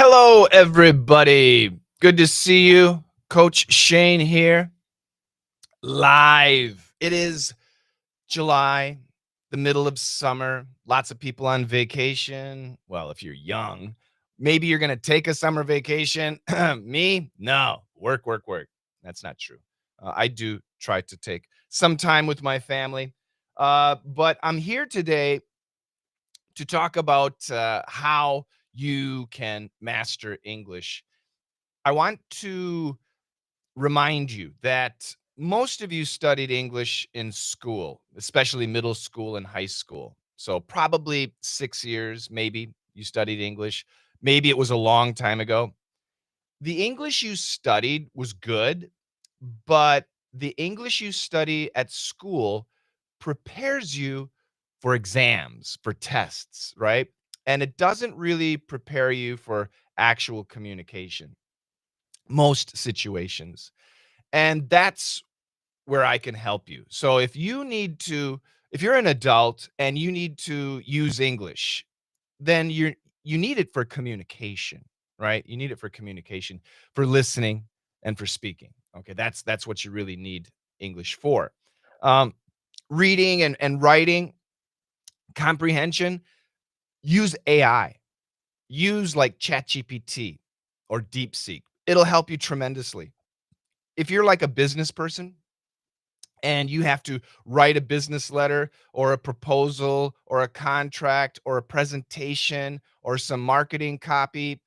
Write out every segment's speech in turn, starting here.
Hello, everybody. Good to see you. Coach Shane here, live. It is July, the middle of summer. Lots of people on vacation. Well, if you're young, maybe you're going to take a summer vacation. Me? No. Work, work, work. That's not true. I do try to take some time with my family. But I'm here today to talk about how you can master English. I want to remind you that most of you studied English in school, especially middle school and high school. So, probably 6 years, maybe you studied English. Maybe it was a long time ago. The English you studied was good, but the English you study at school prepares you for exams, for tests, right? And it doesn't really prepare you for actual communication, most situations. And that's where I can help you. So if you're an adult and you need to use English, then you need it for communication, right? You need it for communication, for listening and for speaking. Okay, that's what you really need English for. Um, reading and writing, comprehension, use AI. Use like ChatGPT or DeepSeek. It'll help you tremendously. If you're like a business person and you have to write a business letter or a proposal or a contract or a presentation or some marketing copy,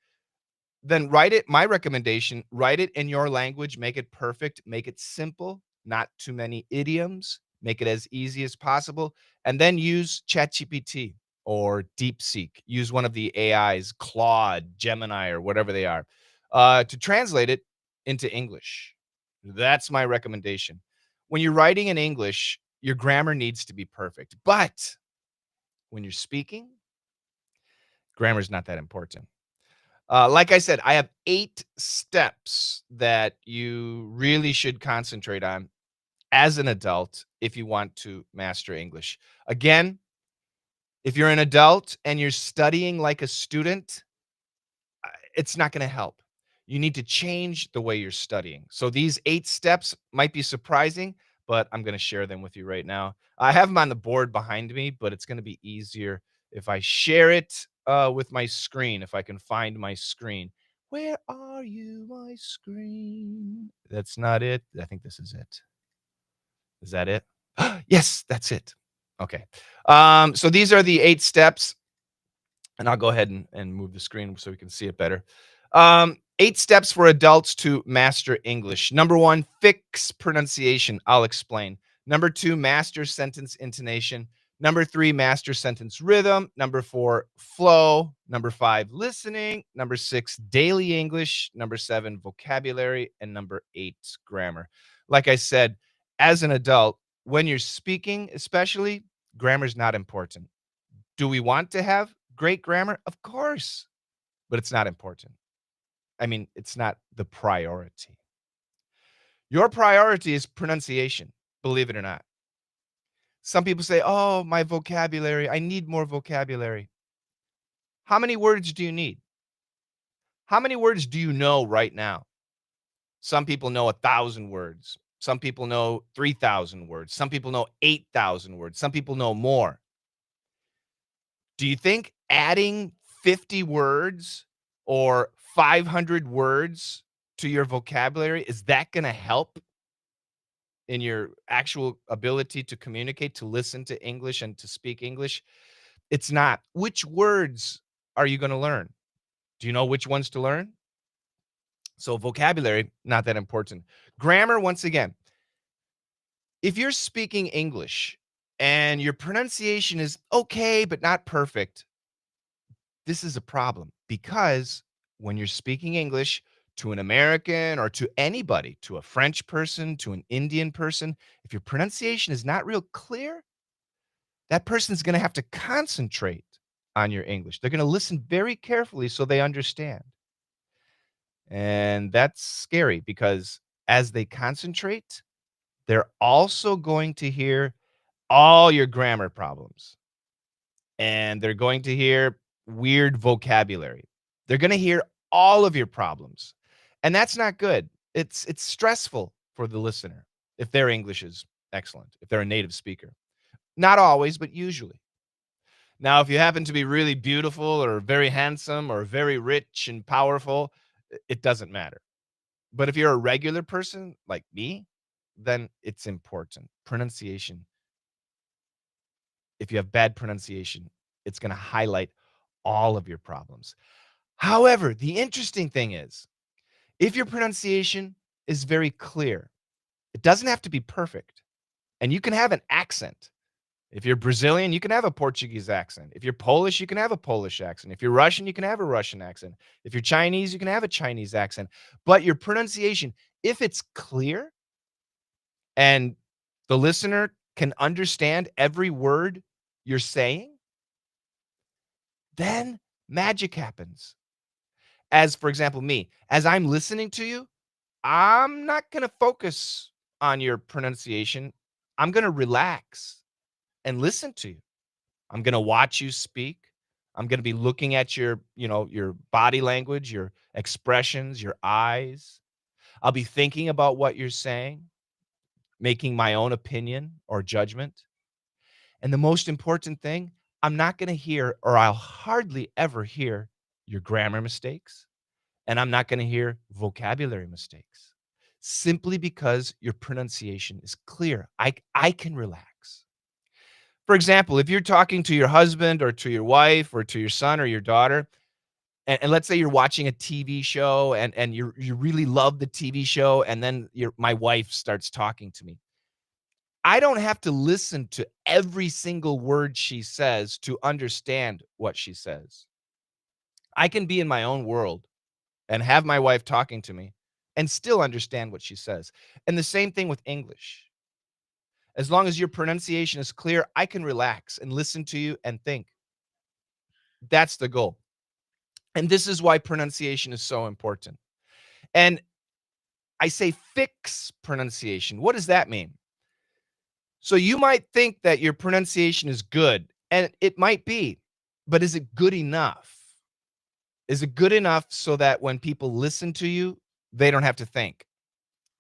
then write it. My recommendation, write it in your language, make it perfect, make it simple, not too many idioms, make it as easy as possible, and then use ChatGPT or DeepSeek. Use one of the AIs, Claude, Gemini, or whatever they are, to translate it into English. That's my recommendation. When you're writing in English, your grammar needs to be perfect. But when you're speaking, grammar is not that important. Like I said, I have 8 steps that you really should concentrate on as an adult if you want to master English. Again, if you're an adult and you're studying like a student, it's not going to help. You need to change the way you're studying. So these 8 steps might be surprising, but I'm going to share them with you right now. I have them on the board behind me, but it's going to be easier if I share it with my screen, if I can find my screen. Where are you, my screen? That's not it. I think this is it. Is that it? Yes, that's it. Okay. So these are the 8 steps, and I'll go ahead and move the screen so we can see it better. 8 steps for adults to master English. Number 1, fix pronunciation. I'll explain. Number 2, master sentence intonation. Number 3, master sentence rhythm. Number 4, flow. Number 5, listening. Number 6, daily English. Number 7, vocabulary. And number 8, grammar. Like I said, as an adult, when you're speaking, especially, grammar is not important. Do we want to have great grammar? Of course, but it's not important. I mean, it's not the priority. Your priority is pronunciation, believe it or not. Some people say, "Oh, my vocabulary, I need more vocabulary." How many words do you need? How many words do you know right now? Some people know 1,000 words. Some people know 3,000 words. Some people know 8,000 words. Some people know more. Do you think adding 50 words or 500 words to your vocabulary, is that going to help in your actual ability to communicate, to listen to English and to speak English? It's not. Which words are you going to learn? Do you know which ones to learn? So, vocabulary, not that important. Grammar, once again, if you're speaking English and your pronunciation is okay, but not perfect, this is a problem because when you're speaking English to an American or to anybody, to a French person, to an Indian person, if your pronunciation is not real clear, that person's going to have to concentrate on your English. They're going to listen very carefully so they understand. And that's scary because as they concentrate, they're also going to hear all your grammar problems and they're going to hear weird vocabulary. They're going to hear all of your problems. And that's not good. It's stressful for the listener if their English is excellent, if they're a native speaker. Not always, but usually. Now, if you happen to be really beautiful or very handsome or very rich and powerful, it doesn't matter. But if you're a regular person like me, then it's important. Pronunciation, if you have bad pronunciation, it's going to highlight all of your problems. However, the interesting thing is, if your pronunciation is very clear, it doesn't have to be perfect. And you can have an accent. If you're Brazilian, you can have a Portuguese accent. If you're Polish, you can have a Polish accent. If you're Russian, you can have a Russian accent. If you're Chinese, you can have a Chinese accent. But your pronunciation, if it's clear and the listener can understand every word you're saying, then magic happens. As for example, me, as I'm listening to you, I'm not going to focus on your pronunciation. I'm going to relax and listen to you. I'm going to watch you speak. I'm going to be looking at your body language, your expressions, your eyes. I'll be thinking about what you're saying, making my own opinion or judgment. And the most important thing, I'm not going to hear, or I'll hardly ever hear, your grammar mistakes. And I'm not going to hear vocabulary mistakes simply because your pronunciation is clear. I can relax. For example, if you're talking to your husband or to your wife or to your son or your daughter, and let's say you're watching a TV show and you really love the TV show, and then my wife starts talking to me. I don't have to listen to every single word she says to understand what she says. I can be in my own world and have my wife talking to me and still understand what she says. And the same thing with English. As long as your pronunciation is clear, I can relax and listen to you and think. That's the goal. And this is why pronunciation is so important. And I say fix pronunciation. What does that mean? So you might think that your pronunciation is good, and it might be, but is it good enough? Is it good enough so that when people listen to you, they don't have to think?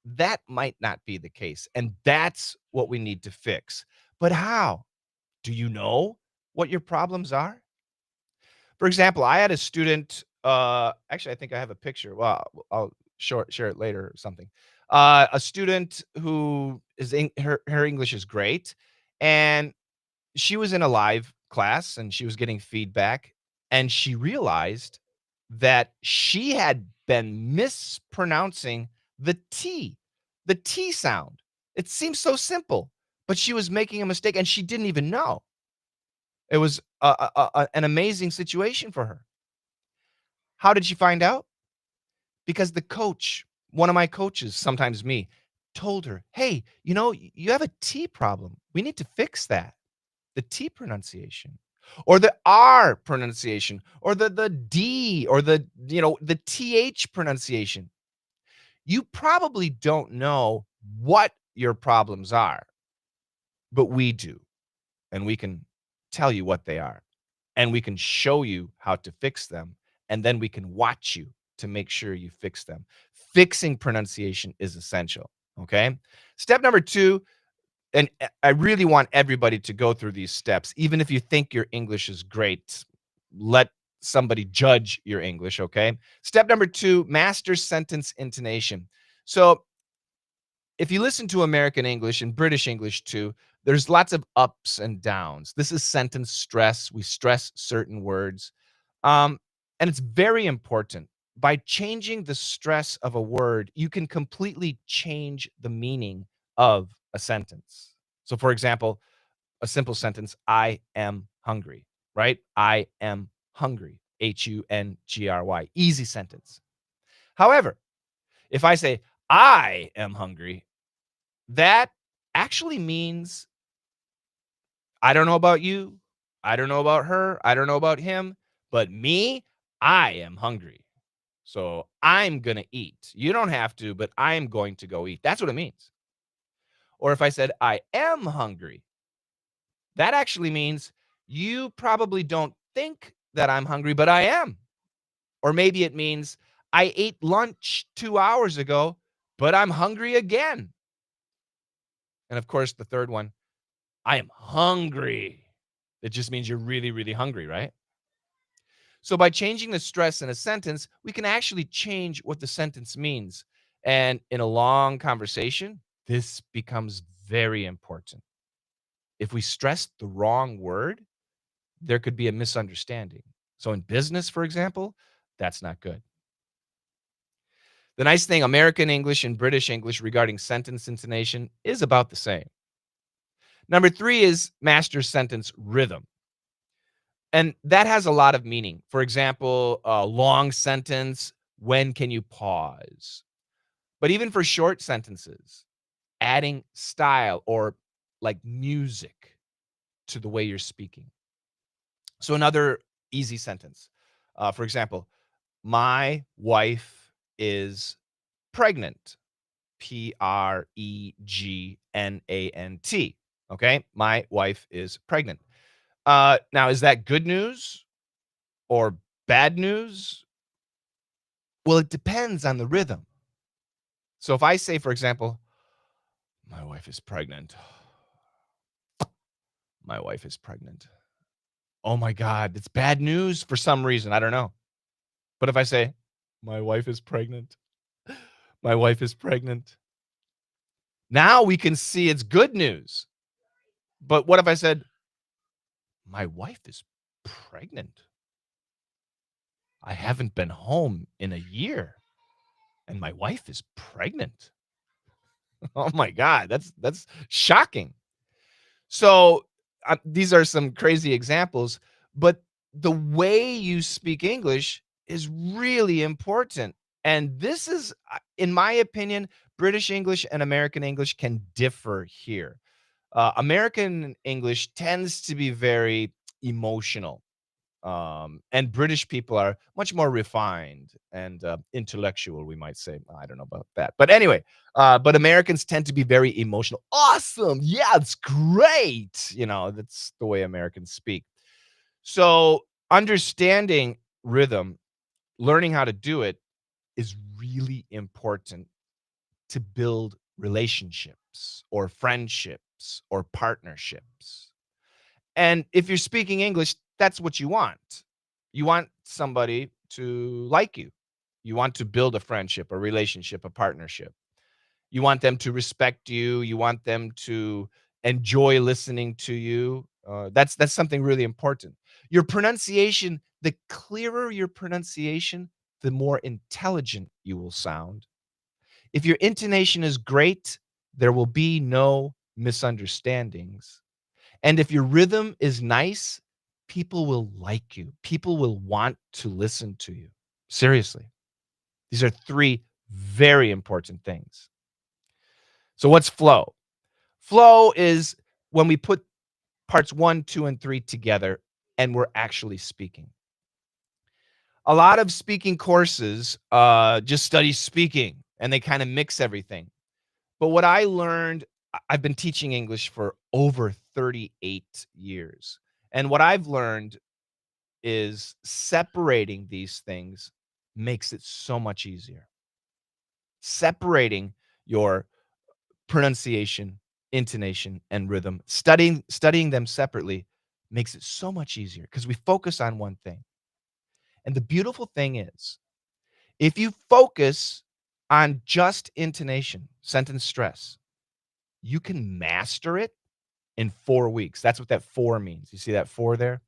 That might not be the case. And that's what we need to fix. But how? Do you know what your problems are? For example, I had a student, actually, I think I have a picture. Well, I'll share it later or something. A student who is her English is great, and she was in a live class and she was getting feedback, and she realized that she had been mispronouncing the T sound. It seems so simple, but she was making a mistake and she didn't even know. It was an amazing situation for her. How did she find out? Because the coach, one of my coaches, sometimes me, told her, "Hey, you have a T problem. We need to fix that." The T pronunciation or the R pronunciation or the D or the TH pronunciation. You probably don't know what your problems are, but we do. And we can tell you what they are. And we can show you how to fix them. And then we can watch you to make sure you fix them. Fixing pronunciation is essential. Okay. Step number two, and I really want everybody to go through these steps. Even if you think your English is great, let somebody judge your English, okay? Step number two, master sentence intonation. So if you listen to American English and British English too, there's lots of ups and downs. This is sentence stress. We stress certain words. Um, and it's very important. By changing the stress of a word, you can completely change the meaning of a sentence. So, for example, a simple sentence, I am hungry, right? I am hungry, Hungry. Easy sentence. However, if I say, I am hungry, that actually means I don't know about you. I don't know about her. I don't know about him. But me, I am hungry. So I'm going to eat. You don't have to, but I'm going to go eat. That's what it means. Or if I said, I am hungry, that actually means you probably don't think that I'm hungry, but I am. Or maybe it means, I ate lunch 2 hours ago, but I'm hungry again. And of course, the third one, I am hungry. It just means you're really, really hungry, right? So by changing the stress in a sentence, we can actually change what the sentence means. And in a long conversation, this becomes very important. If we stress the wrong word, there could be a misunderstanding. So in business, for example, that's not good. The nice thing, American English and British English regarding sentence intonation is about the same. Number three is master sentence rhythm. And that has a lot of meaning. For example, a long sentence, when can you pause? But even for short sentences, adding style or like music to the way you're speaking. So, another easy sentence. For example, my wife is pregnant. Pregnant. Okay. My wife is pregnant. Now, is that good news or bad news? Well, it depends on the rhythm. So if I say, for example, my wife is pregnant. My wife is pregnant. Oh my God, it's bad news for some reason. I don't know. But if I say, my wife is pregnant, my wife is pregnant, now we can see it's good news. But what if I said, my wife is pregnant? I haven't been home in a year and my wife is pregnant. Oh my God, that's shocking. So these are some crazy examples, but the way you speak English is really important. And this is, in my opinion, British English and American English can differ here. American English tends to be very emotional, and British people are much more refined and intellectual, we might say. I don't know about that, but anyway, but Americans tend to be very emotional. Awesome, yeah, it's great. That's the way Americans speak. So understanding rhythm, learning how to do it, is really important to build relationships or friendships or partnerships. And if you're speaking English, that's what you want. You want somebody to like you. You want to build a friendship, a relationship, a partnership. You want them to respect you. You want them to enjoy listening to you. That's something really important. Your pronunciation, the clearer your pronunciation, the more intelligent you will sound. If your intonation is great, there will be no misunderstandings. And if your rhythm is nice, people will like you. People will want to listen to you. Seriously. These are three very important things. So, what's flow? Flow is when we put parts one, two, and three together and we're actually speaking. A lot of speaking courses just study speaking and they kind of mix everything. But what I learned, I've been teaching English for over 38 years. And what I've learned is separating these things makes it so much easier. Separating your pronunciation, intonation, and rhythm, studying them separately makes it so much easier because we focus on one thing. And the beautiful thing is, if you focus on just intonation, sentence stress, you can master it in 4 weeks. That's what that 4 means. You see that 4 there?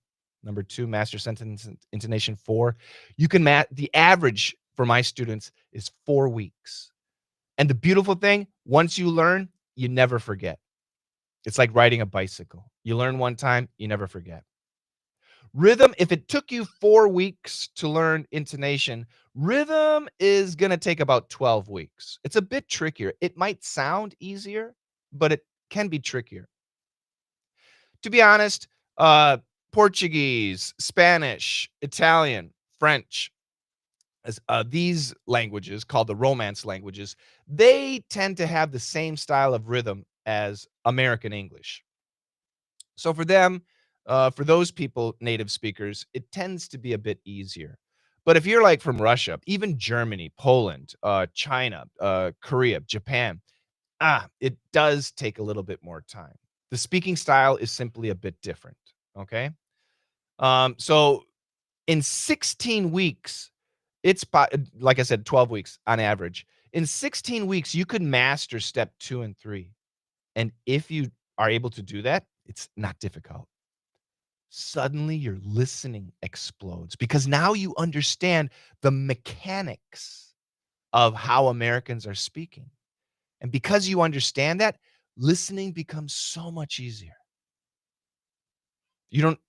Number 2, master sentence intonation 4. You can the average for my students is 4 weeks. And the beautiful thing, once you learn, you never forget. It's like riding a bicycle. You learn one time, you never forget. Rhythm, if it took you 4 weeks to learn intonation, rhythm is going to take about 12 weeks. It's a bit trickier. It might sound easier, but it can be trickier. To be honest, Portuguese, Spanish, Italian, French, these languages called the Romance languages, they tend to have the same style of rhythm as American English. So for them, for those people, native speakers, it tends to be a bit easier. But if you're like from Russia, even Germany, Poland, China, Korea, Japan, it does take a little bit more time. The speaking style is simply a bit different. Okay. So in 16 weeks, like I said, 12 weeks on average. In 16 weeks, you could master step 2 and 3. And if you are able to do that, it's not difficult. Suddenly your listening explodes because now you understand the mechanics of how Americans are speaking. And because you understand that, listening becomes so much easier. You don't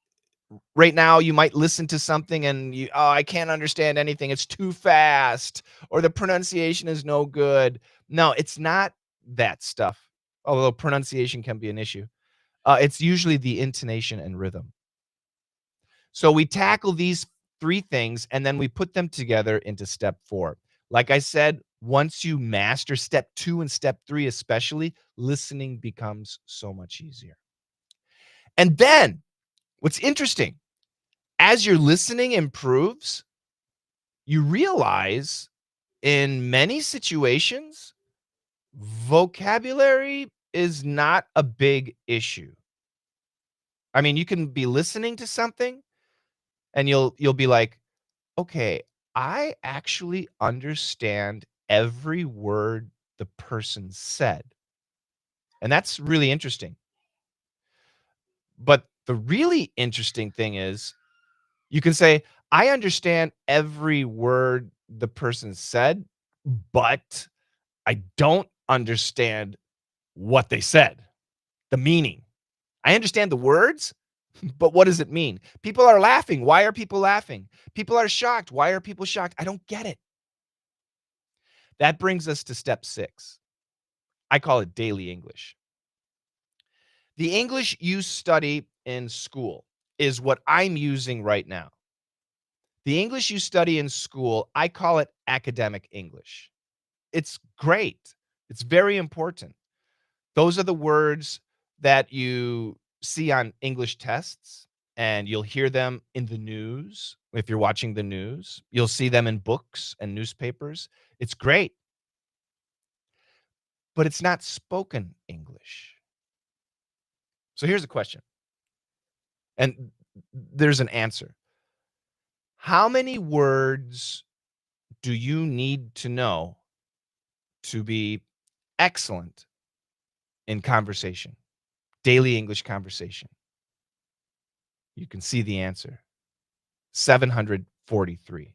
Right now you might listen to something and oh, I can't understand anything. It's too fast or the pronunciation is no good. No, it's not that stuff. Although pronunciation can be an issue. It's usually the intonation and rhythm. So we tackle these 3 things and then we put them together into step 4. Like I said, once you master step 2 and step 3 especially, listening becomes so much easier. And then what's interesting, as your listening improves, you realize in many situations, vocabulary is not a big issue. I mean, you can be listening to something and you'll be like, "Okay, I actually understand every word the person said." And that's really interesting. But the really interesting thing is you can say, "I understand every word the person said, but I don't understand what they said, the meaning. I understand the words, but what does it mean? People are laughing. Why are people laughing? People are shocked. Why are people shocked? I don't get it." That brings us to step 6. I call it daily English. The English you study in school is what I'm using right now. The English you study in school, I call it academic English. It's great. It's very important. Those are the words that you see on English tests, and you'll hear them in the news. If you're watching the news, you'll see them in books and newspapers. It's great, but it's not spoken English. So here's a question, and there's an answer. How many words do you need to know to be excellent in conversation, daily English conversation? You can see the answer. 743.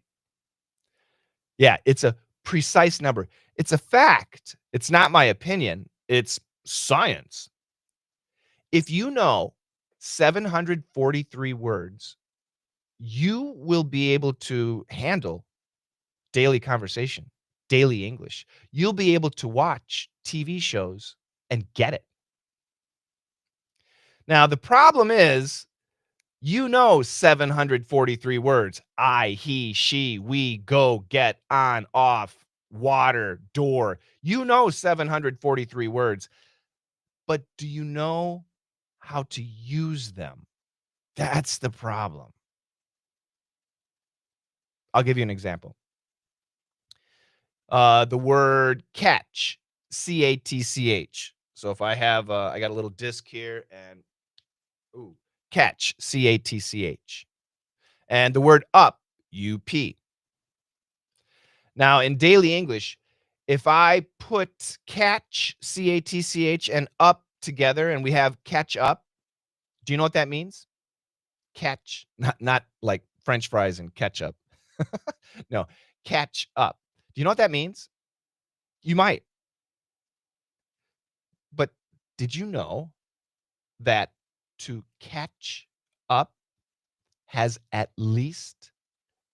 Yeah, it's a precise number. It's a fact. It's not my opinion. It's science. If you know 743 words, you will be able to handle daily conversation, daily English. You'll be able to watch TV shows and get it. Now, the problem is, you know 743 words. I, he, she, we, go, get, on, off, water, door. You know 743 words, but do you know how to use them? That's the problem. I'll give you an example. The word catch, C-A-T-C-H. So if I have, I got a little disc here and, ooh, catch, C-A-T-C-H. And the word up, U-P. Now, in daily English, if I put catch, C-A-T-C-H, and up together and we have catch up, do you know what that means? Catch, not like French fries and ketchup. No, catch up. Do you know what that means? You might, but did you know that to catch up has at least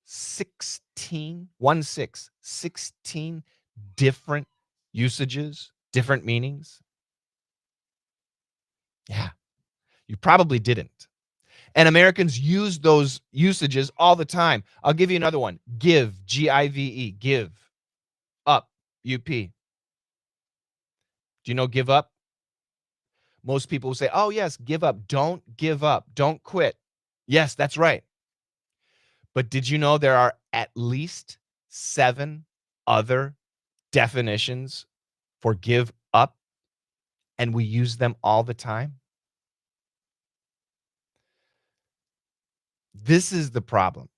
16, 1 6, 16 different usages, different meanings? Yeah, you probably didn't. And Americans use those usages all the time. I'll give you another one. Give, G-I-V-E, give. Up, U-P. Do you know give up? Most people will say, "Oh, yes, give up. Don't give up. Don't quit." Yes, that's right. But did you know there are at least 7 other definitions for give up, and we use them all the time? This is the problem.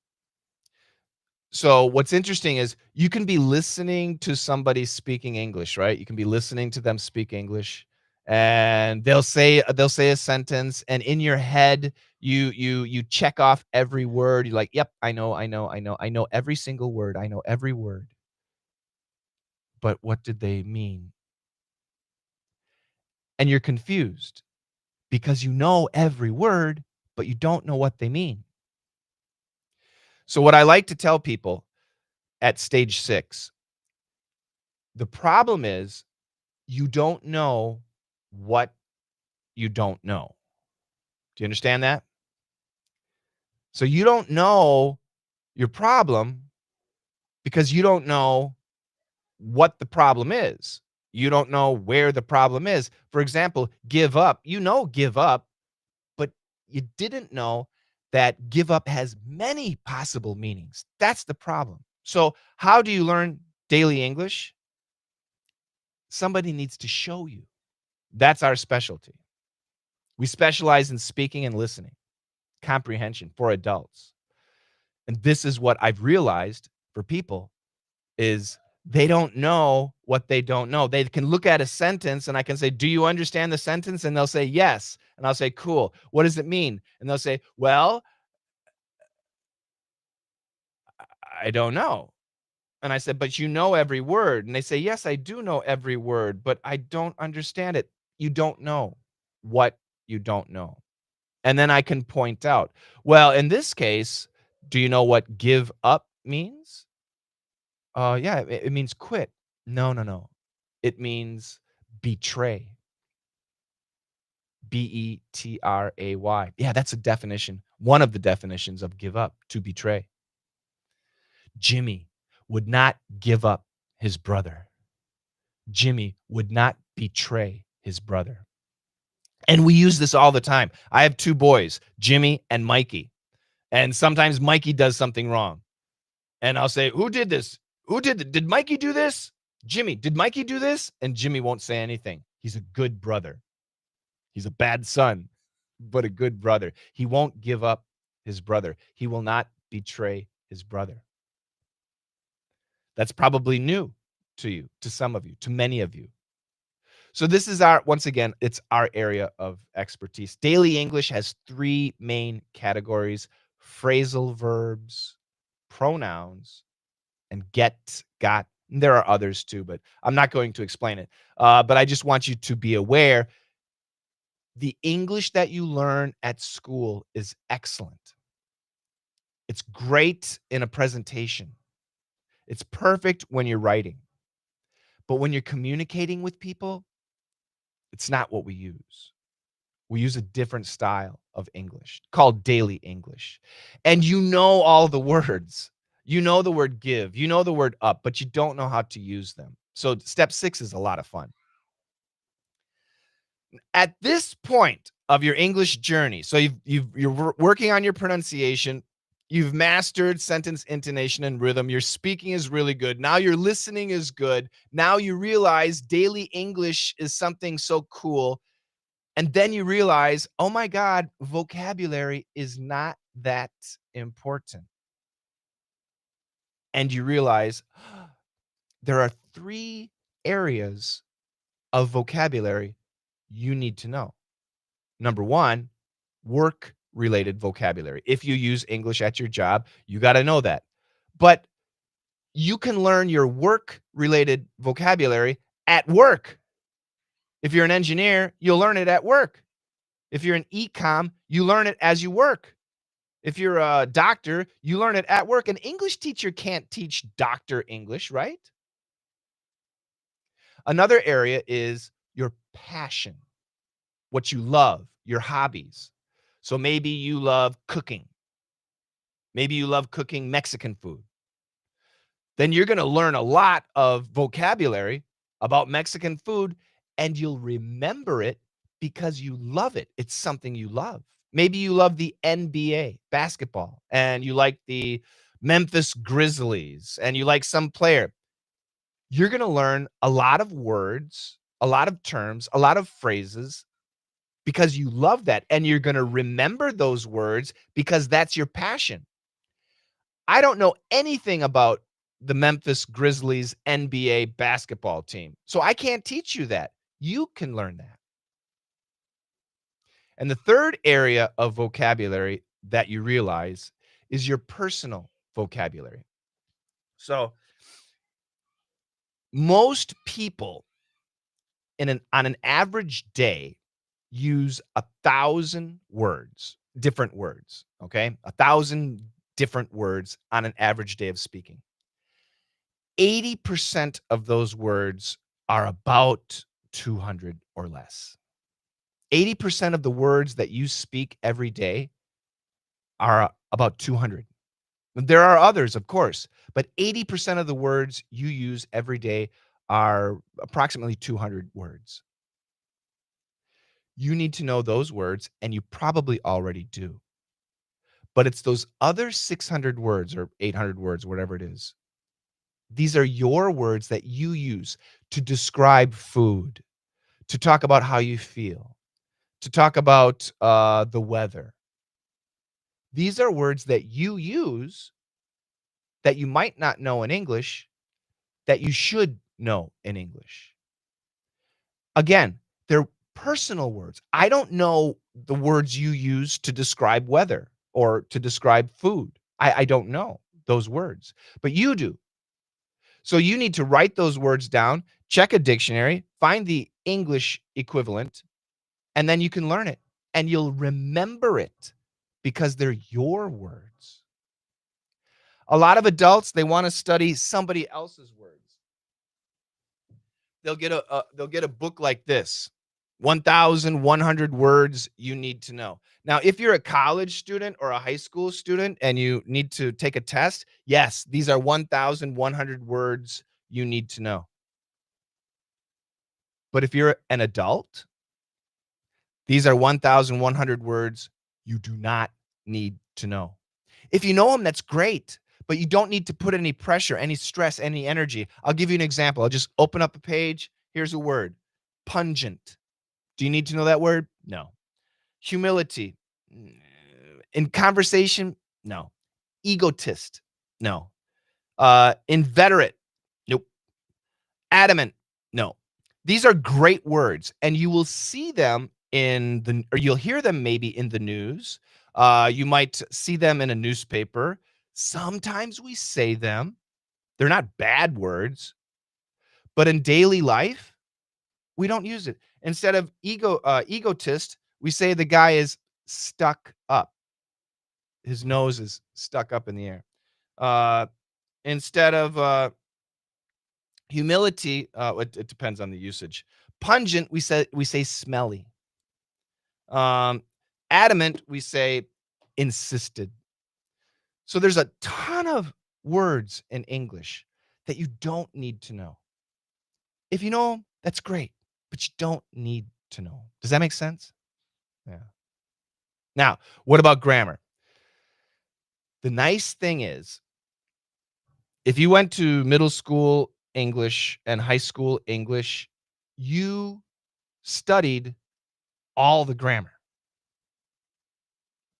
So what's interesting is you can be listening to somebody speaking English, right? You can be listening to them speak English and they'll say a sentence and in your head you check off every word. You're like, "Yep, I know, I know, I know. I know every single word. I know every word." But what did they mean? And you're confused because you know every word, but you don't know what they mean. So what I like to tell people at stage 6, the problem is you don't know what you don't know. Do you understand that? So you don't know your problem because you don't know what the problem is. You don't know where the problem is. For example, give up. You know, give up, but you didn't know that give up has many possible meanings. That's the problem. So, how do you learn daily English? Somebody needs to show you. That's our specialty. We specialize in speaking and listening, comprehension for adults. And this is what I've realized for people is they don't know what they don't know. They can look at a sentence and I can say, "Do you understand the sentence?" And they'll say, "Yes." And I'll say, "Cool. What does it mean?" And they'll say, "Well, I don't know." And I said, "But you know every word." And they say, "Yes, I do know every word, but I don't understand it." You don't know what you don't know. And then I can point out, well, in this case, do you know what give up means? Yeah, it means quit. No, no, no. It means betray. Betray. Yeah, that's a definition. One of the definitions of give up, to betray. Jimmy would not give up his brother. Jimmy would not betray his brother. And we use this all the time. I have 2 boys, Jimmy and Mikey. And sometimes Mikey does something wrong. And I'll say, "Who did this? Who did Mikey do this? Jimmy, did Mikey do this?" And Jimmy won't say anything. He's a good brother. He's a bad son, but a good brother. He won't give up his brother. He will not betray his brother. That's probably new to you, to some of you, to many of you. So this is our once again, it's our area of expertise. Daily English has 3 main categories: phrasal verbs, pronouns, and get, got. And there are others too, but I'm not going to explain it. But I just want you to be aware the English that you learn at school is excellent. It's great in a presentation. It's perfect when you're writing. But when you're communicating with people, it's not what we use. We use a different style of English called daily English. And you know all the words. You know the word give, you know the word up, but you don't know how to use them. So step 6 is a lot of fun. At this point of your English journey, so you're working on your pronunciation, you've mastered sentence intonation and rhythm, your speaking is really good. Now your listening is good. Now you realize daily English is something so cool. And then you realize, oh my God, vocabulary is not that important. And you realize there are 3 areas of vocabulary you need to know. Number 1, work related vocabulary. If you use English at your job, you got to know that. But you can learn your work related vocabulary at work. If you're an engineer, you'll learn it at work. If you're an ecom, you learn it as you work. If you're a doctor, you learn it at work. An English teacher can't teach doctor English, right? Another area is your passion, what you love, your hobbies. So maybe you love cooking. Maybe you love cooking Mexican food. Then you're going to learn a lot of vocabulary about Mexican food and you'll remember it because you love it. It's something you love. Maybe you love the NBA basketball and you like the Memphis Grizzlies and you like some player. You're going to learn a lot of words, a lot of terms, a lot of phrases because you love that. And you're going to remember those words because that's your passion. I don't know anything about the Memphis Grizzlies NBA basketball team. So I can't teach you that. You can learn that. And the third area of vocabulary that you realize is your personal vocabulary. So most people on an average day use 1,000 words, different words, okay? 1,000 different words on an average day of speaking. 80% of those words are about 200 or less. 80% of the words that you speak every day are about 200. There are others, of course, but 80% of the words you use every day are approximately 200 words. You need to know those words, and you probably already do. But it's those other 600 words or 800 words, whatever it is. These are your words that you use to describe food, to talk about how you feel, to talk about the weather. These are words that you use that you might not know in English that you should know in English. Again, they're personal words. I don't know the words you use to describe weather or to describe food. I don't know those words, but you do. So you need to write those words down, check a dictionary, find the English equivalent, and then you can learn it and you'll remember it because they're your words. A lot of adults, they want to study somebody else's words. They'll get a book like this, 1,100 words you need to know. Now, if you're a college student or a high school student and you need to take a test, yes, these are 1,100 words you need to know. But if you're an adult, these are 1,100 words you do not need to know. If you know them, that's great, but you don't need to put any pressure, any stress, any energy. I'll give you an example. I'll just open up a page. Here's a word, pungent. Do you need to know that word? No. Humility. In conversation? No. Egotist? No. Inveterate? Nope. Adamant? No. These are great words, and you will see them or you'll hear them maybe in the news. You might see them in a newspaper. Sometimes we say them. They're not bad words, but in daily life, we don't use it. Instead of egotist, we say the guy is stuck up. His nose is stuck up in the air. Uh, Instead of humility, it depends on the usage. Pungent, we say smelly. Um, Adamant, we say insisted. So there's a ton of words in English that you don't need to know. If you know them, that's great, but you don't need to know. Does that make sense? Yeah. Now, what about grammar? The nice thing is, if you went to middle school English and high school English, you studied all the grammar.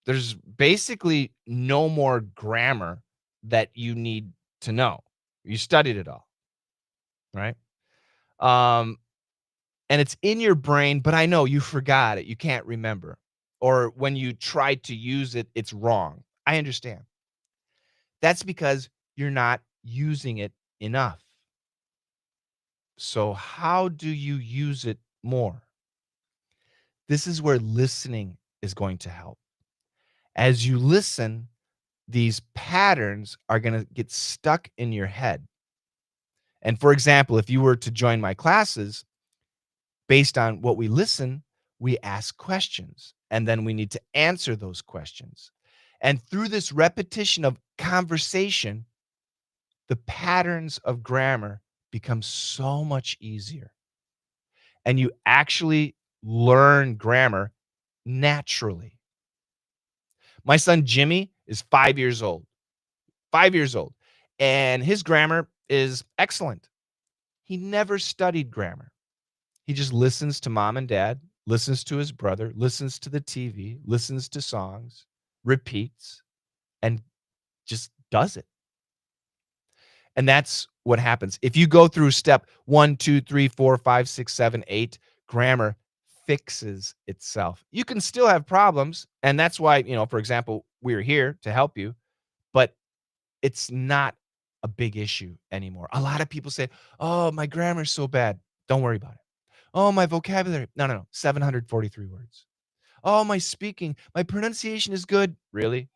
There's basically no more grammar that you need to know. You studied it all, right? Um, and it's in your brain, but I know you forgot it. You can't remember. Or when you try to use it, it's wrong. I understand. That's because you're not using it enough. So, how do you use it more? This is where listening is going to help. As you listen, these patterns are going to get stuck in your head. And for example, if you were to join my classes, based on what we listen, we ask questions and then we need to answer those questions. And through this repetition of conversation, the patterns of grammar become so much easier. And you actually learn grammar naturally. My son Jimmy is 5 years old. 5 years old. And his grammar is excellent. He never studied grammar. He just listens to mom and dad, listens to his brother, listens to the TV, listens to songs, repeats, and just does it. And that's what happens. If you go through step 1, 2, 3, 4, 5, 6, 7, 8, grammar fixes itself. You can still have problems, and that's why, for example, we're here to help you, but it's not a big issue anymore. A lot of people say, "Oh, my grammar's so bad." Don't worry about it. "Oh, my vocabulary." No, no, no. 743 words. "Oh, my pronunciation is good." Really?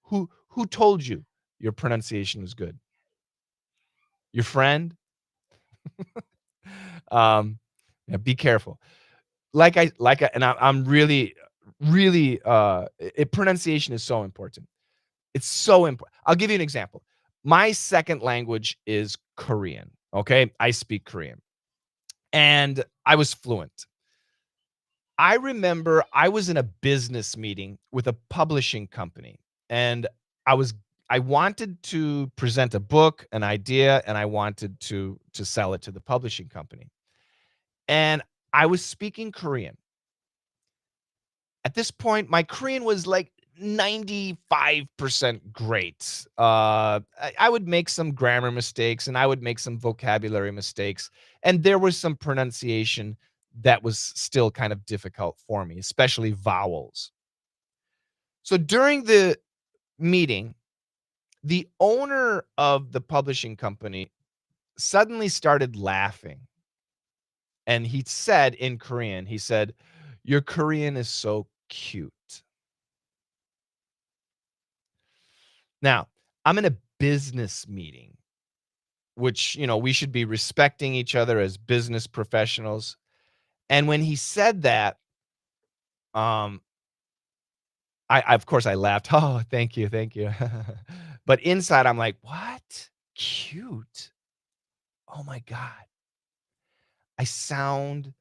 Who told you your pronunciation was good? Your friend? Um, yeah, be careful. And I'm really, really, pronunciation is so important. It's so important. I'll give you an example. My second language is Korean, okay? I speak Korean, and I was fluent. I remember I was in a business meeting with a publishing company, and I was I wanted to present a book, an idea, and I wanted to sell it to the publishing company. And I was speaking Korean. At this point, my Korean was like 95% great. I would make some grammar mistakes and I would make some vocabulary mistakes. And there was some pronunciation that was still kind of difficult for me, especially vowels. So during the meeting, the owner of the publishing company suddenly started laughing. And he said in Korean, he said, "Your Korean is so cute." Now, I'm in a business meeting, which, we should be respecting each other as business professionals. And when he said that, um, of course I laughed. Oh, thank you, thank you. But inside I'm like, what? Cute. Oh my God. I sound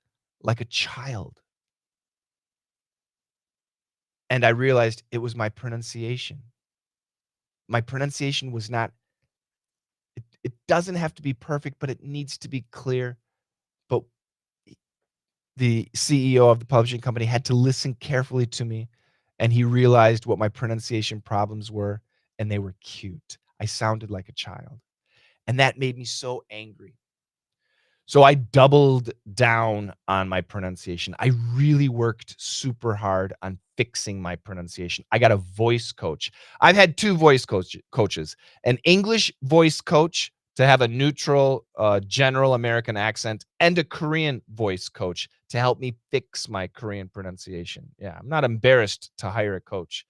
like a child. And I realized it was my pronunciation. My pronunciation was not, it doesn't have to be perfect, but it needs to be clear. But the CEO of the publishing company had to listen carefully to me, and he realized what my pronunciation problems were, and they were cute. I sounded like a child, and that made me so angry. So I doubled down on my pronunciation. I really worked super hard on fixing my pronunciation. I got a voice coach. I've had 2 voice coaches, an English voice coach to have a neutral, general American accent, and a Korean voice coach to help me fix my Korean pronunciation. Yeah, I'm not embarrassed to hire a coach,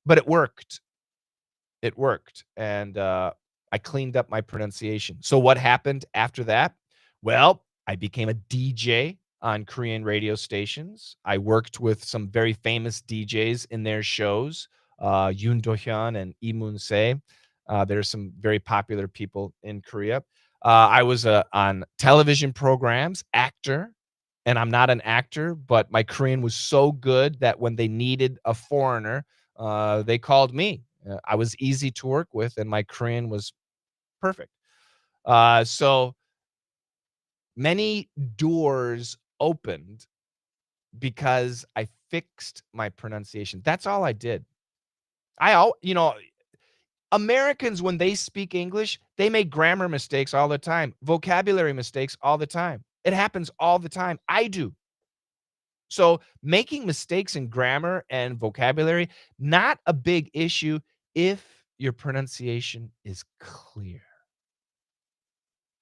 but it worked. It worked, and, I cleaned up my pronunciation. So what happened after that? Well, I became a DJ on Korean radio stations. I worked with some very famous DJs in their shows, Yoon Do-hyun and Lee Moon-se. There are some very popular people in Korea. I was, on television programs, actor, and I'm not an actor, but my Korean was so good that when they needed a foreigner, they called me. I was easy to work with, and my Korean was perfect. So many doors opened because I fixed my pronunciation. That's all I did. Americans, when they speak English, they make grammar mistakes all the time, vocabulary mistakes all the time. It happens all the time. I do. So making mistakes in grammar and vocabulary, not a big issue if your pronunciation is clear.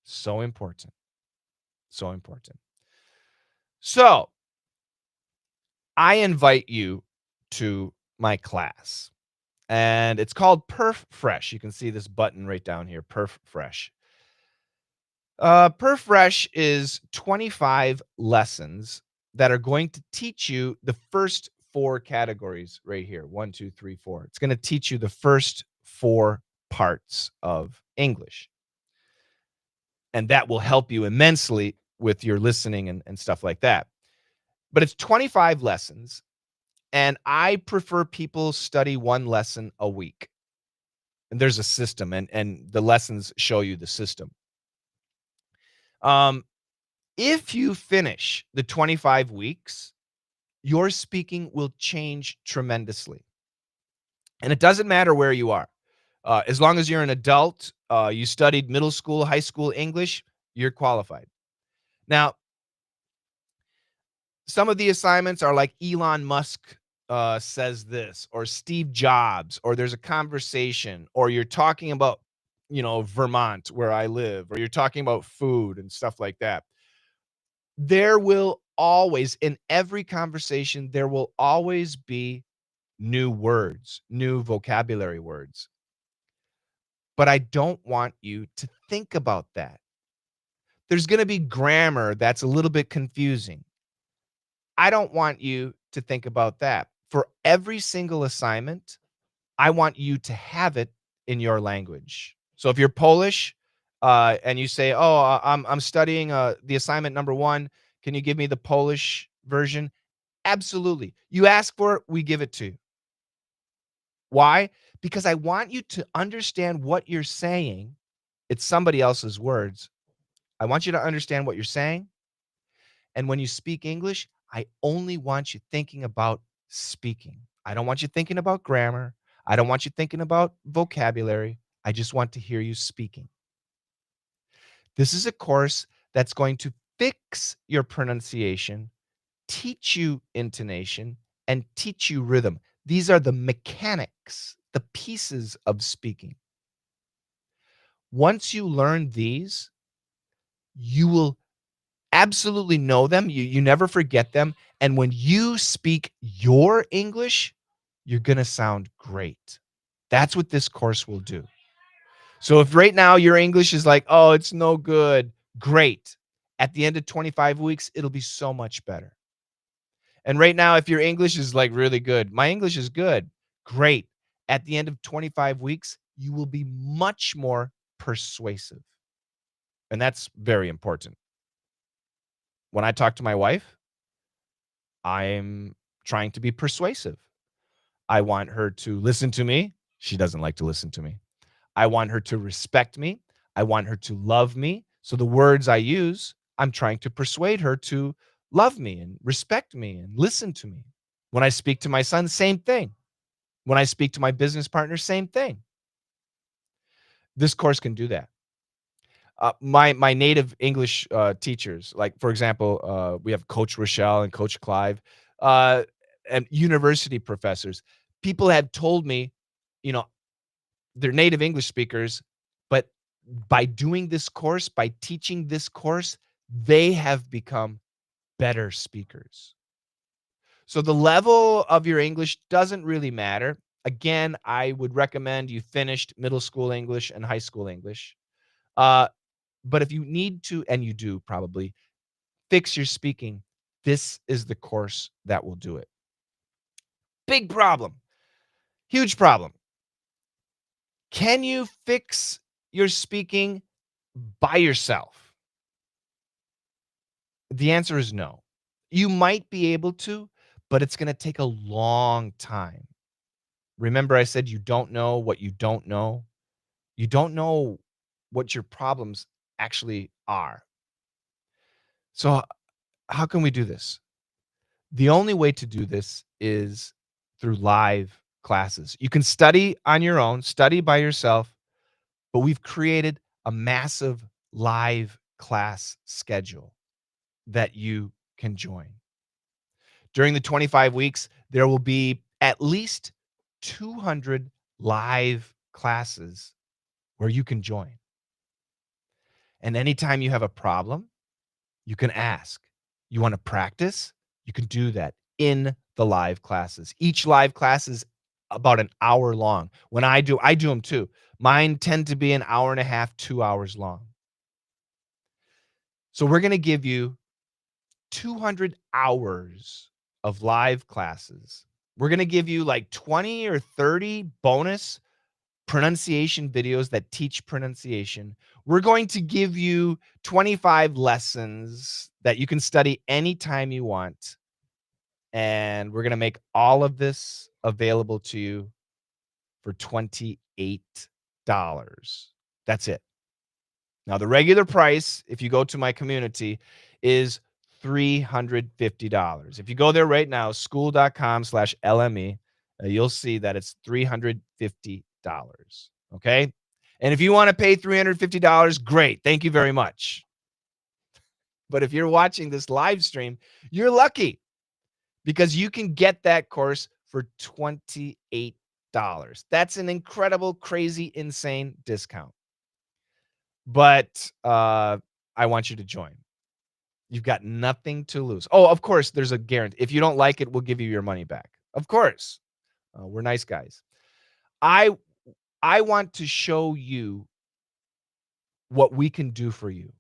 So important. So important. So I invite you to my class, and it's called Perf Fresh. You can see this button right down here, Perf Fresh. Perf Fresh is 25 lessons that are going to teach you the first 4 categories right here. 1, 2, 3, 4. It's going to teach you the first 4 parts of English. And that will help you immensely with your listening and stuff like that. But it's 25 lessons. And I prefer people study one lesson a week. And there's a system, and the lessons show you the system. Um, if you finish the 25 weeks, your speaking will change tremendously. And it doesn't matter where you are. As long as you're an adult, you studied middle school, high school English, you're qualified. Now, some of the assignments are like Elon Musk says this, or Steve Jobs, or there's a conversation, or you're talking about, Vermont, where I live, or you're talking about food and stuff like that. There will always, in every conversation, there will always be new words, new vocabulary words. But I don't want you to think about that. There's going to be grammar that's a little bit confusing. I don't want you to think about that. For every single assignment, I want you to have it in your language. So if you're Polish, and you say, "Oh, I'm studying the assignment number 1. Can you give me the Polish version?" Absolutely. You ask for it, we give it to you. Why? Because I want you to understand what you're saying. It's somebody else's words. I want you to understand what you're saying. And when you speak English, I only want you thinking about speaking. I don't want you thinking about grammar. I don't want you thinking about vocabulary. I just want to hear you speaking. This is a course that's going to fix your pronunciation, teach you intonation, and teach you rhythm. These are the mechanics, the pieces of speaking. Once you learn these, you will absolutely know them. You never forget them. And when you speak your English, you're going to sound great. That's what this course will do. So if right now your English is like, "Oh, it's no good," great. At the end of 25 weeks, it'll be so much better. And right now, if your English is like really good, "My English is good," great. At the end of 25 weeks, you will be much more persuasive. And that's very important. When I talk to my wife, I'm trying to be persuasive. I want her to listen to me. She doesn't like to listen to me. I want her to respect me. I want her to love me. So the words I use, I'm trying to persuade her to love me and respect me and listen to me. When I speak to my son, same thing. When I speak to my business partner, same thing. This course can do that. My native English teachers, like for example, we have Coach Rochelle and Coach Clive, uh, and university professors. People had told me, you know, they're native English speakers, but by doing this course, by teaching this course, they have become better speakers. So the level of your English doesn't really matter. Again, I would recommend you finished middle school English and high school English. Uh, but if you need to, and you do probably, fix your speaking, this is the course that will do it. Big problem, huge problem. Can you fix your speaking by yourself? The answer is no. You might be able to, but it's going to take a long time. Remember, I said you don't know what you don't know. You don't know what your problems actually are. So, how can we do this? The only way to do this is through live classes. You can study on your own, study by yourself, but we've created a massive live class schedule that you can join. During the 25 weeks, there will be at least 200 live classes where you can join. And anytime you have a problem, you can ask. You want to practice? You can do that in the live classes. Each live class is about an hour long. When I do them too. Mine tend to be an hour and a half, 2 hours long. So we're going to give you 200 hours of live classes. We're going to give you like 20 or 30 bonus pronunciation videos that teach pronunciation. We're going to give you 25 lessons that you can study anytime you want. And we're going to make all of this available to you for $28. That's it. Now, the regular price, if you go to my community, is $350. If you go there right now, school.com/LME, you'll see that it's $350. Okay. And if you want to pay $350, great. Thank you very much. But if you're watching this live stream, you're lucky because you can get that course for $28. That's an incredible, crazy, insane discount. But I want you to join. You've got nothing to lose. Oh, of course, there's a guarantee. If you don't like it, we'll give you your money back. Of course. We're nice guys. I want to show you what we can do for you.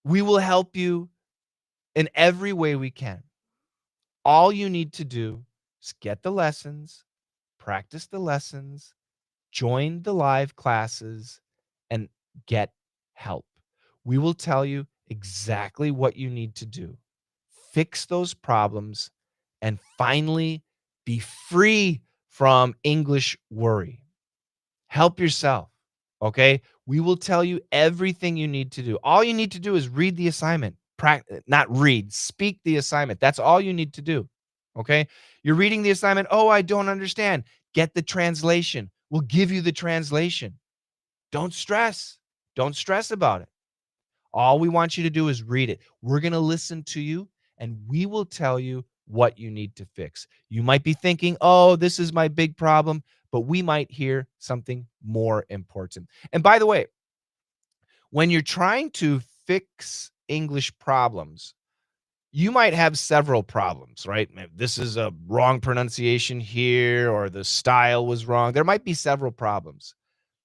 We will help you in every way we can. All you need to do is get the lessons, practice the lessons, join the live classes, and get help. We will tell you exactly what you need to do. Fix those problems and finally be free from English worry. Help yourself, okay? We will tell you everything you need to do. All you need to do is read the assignment. Not read, speak the assignment. That's all you need to do, okay? You're reading the assignment. Oh, I don't understand. Get the translation. We'll give you the translation. Don't stress. Don't stress about it. All we want you to do is read it. We're going to listen to you, and we will tell you what you need to fix. You might be thinking, oh, this is my big problem, but we might hear something more important. And by the way, when you're trying to fix English problems, you might have several problems, right? This is a wrong pronunciation here, or the style was wrong. There might be several problems.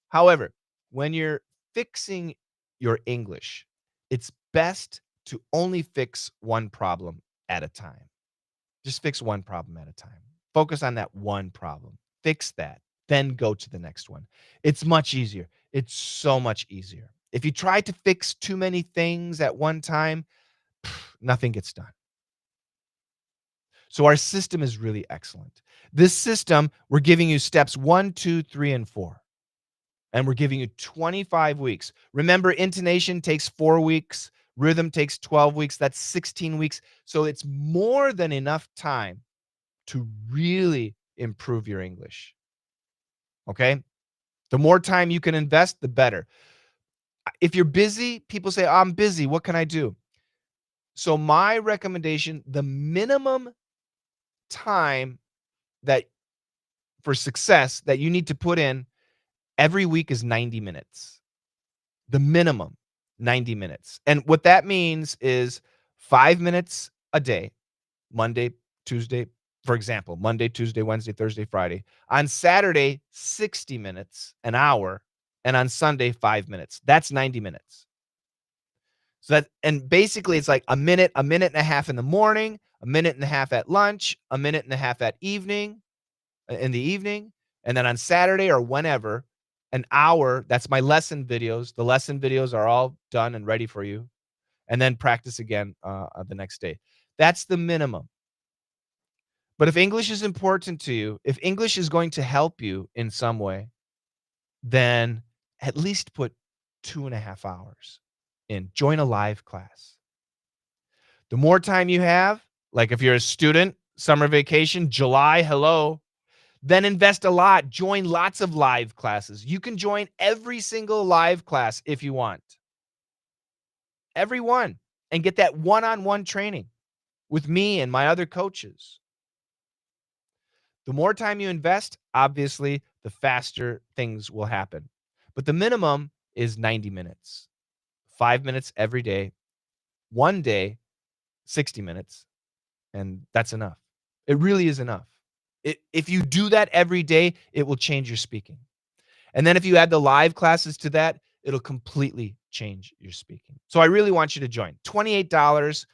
However, when you're fixing your English, it's best to only fix one problem at a time. Just fix one problem at a time. Focus on that one problem. Fix that. Then go to the next one. It's much easier. It's so much easier. If you try to fix too many things at one time, nothing gets done. So our system is really excellent. This system, we're giving you steps 1, 2, 3, and 4. And we're giving you 25 weeks. Remember, intonation takes 4 weeks. Rhythm takes 12 weeks. That's 16 weeks. So it's more than enough time to really improve your English. Okay? The more time you can invest, the better. If you're busy, people say, I'm busy. What can I do? So my recommendation, the minimum time that for success that you need to put in every week is 90 minutes. The minimum, 90 minutes. And what that means is 5 minutes a day, Monday, Tuesday, for example, Monday, Tuesday, Wednesday, Thursday, Friday. On Saturday, 60 minutes, an hour. And on Sunday, 5 minutes. That's 90 minutes. So that, and basically it's like a minute and a half in the morning, a minute and a half at lunch, a minute and a half in the evening, and then on Saturday or whenever, an hour. That's my lesson videos. The lesson videos are all done and ready for you, and then practice again the next day. That's the minimum. But if English is important to you, if English is going to help you in some way, then at least put 2.5 hours in. Join a live class. The more time you have, like if you're a student, summer vacation, July, hello, then invest a lot. Join lots of live classes. You can join every single live class if you want. Every one. And get that one-on-one training with me and my other coaches. The more time you invest, obviously, the faster things will happen. But the minimum is 90 minutes. 5 minutes every day. One day, 60 minutes. And that's enough. It really is enough. If you do that every day, it will change your speaking. And then if you add the live classes to that, it'll completely change your speaking. So I really want you to join. $28,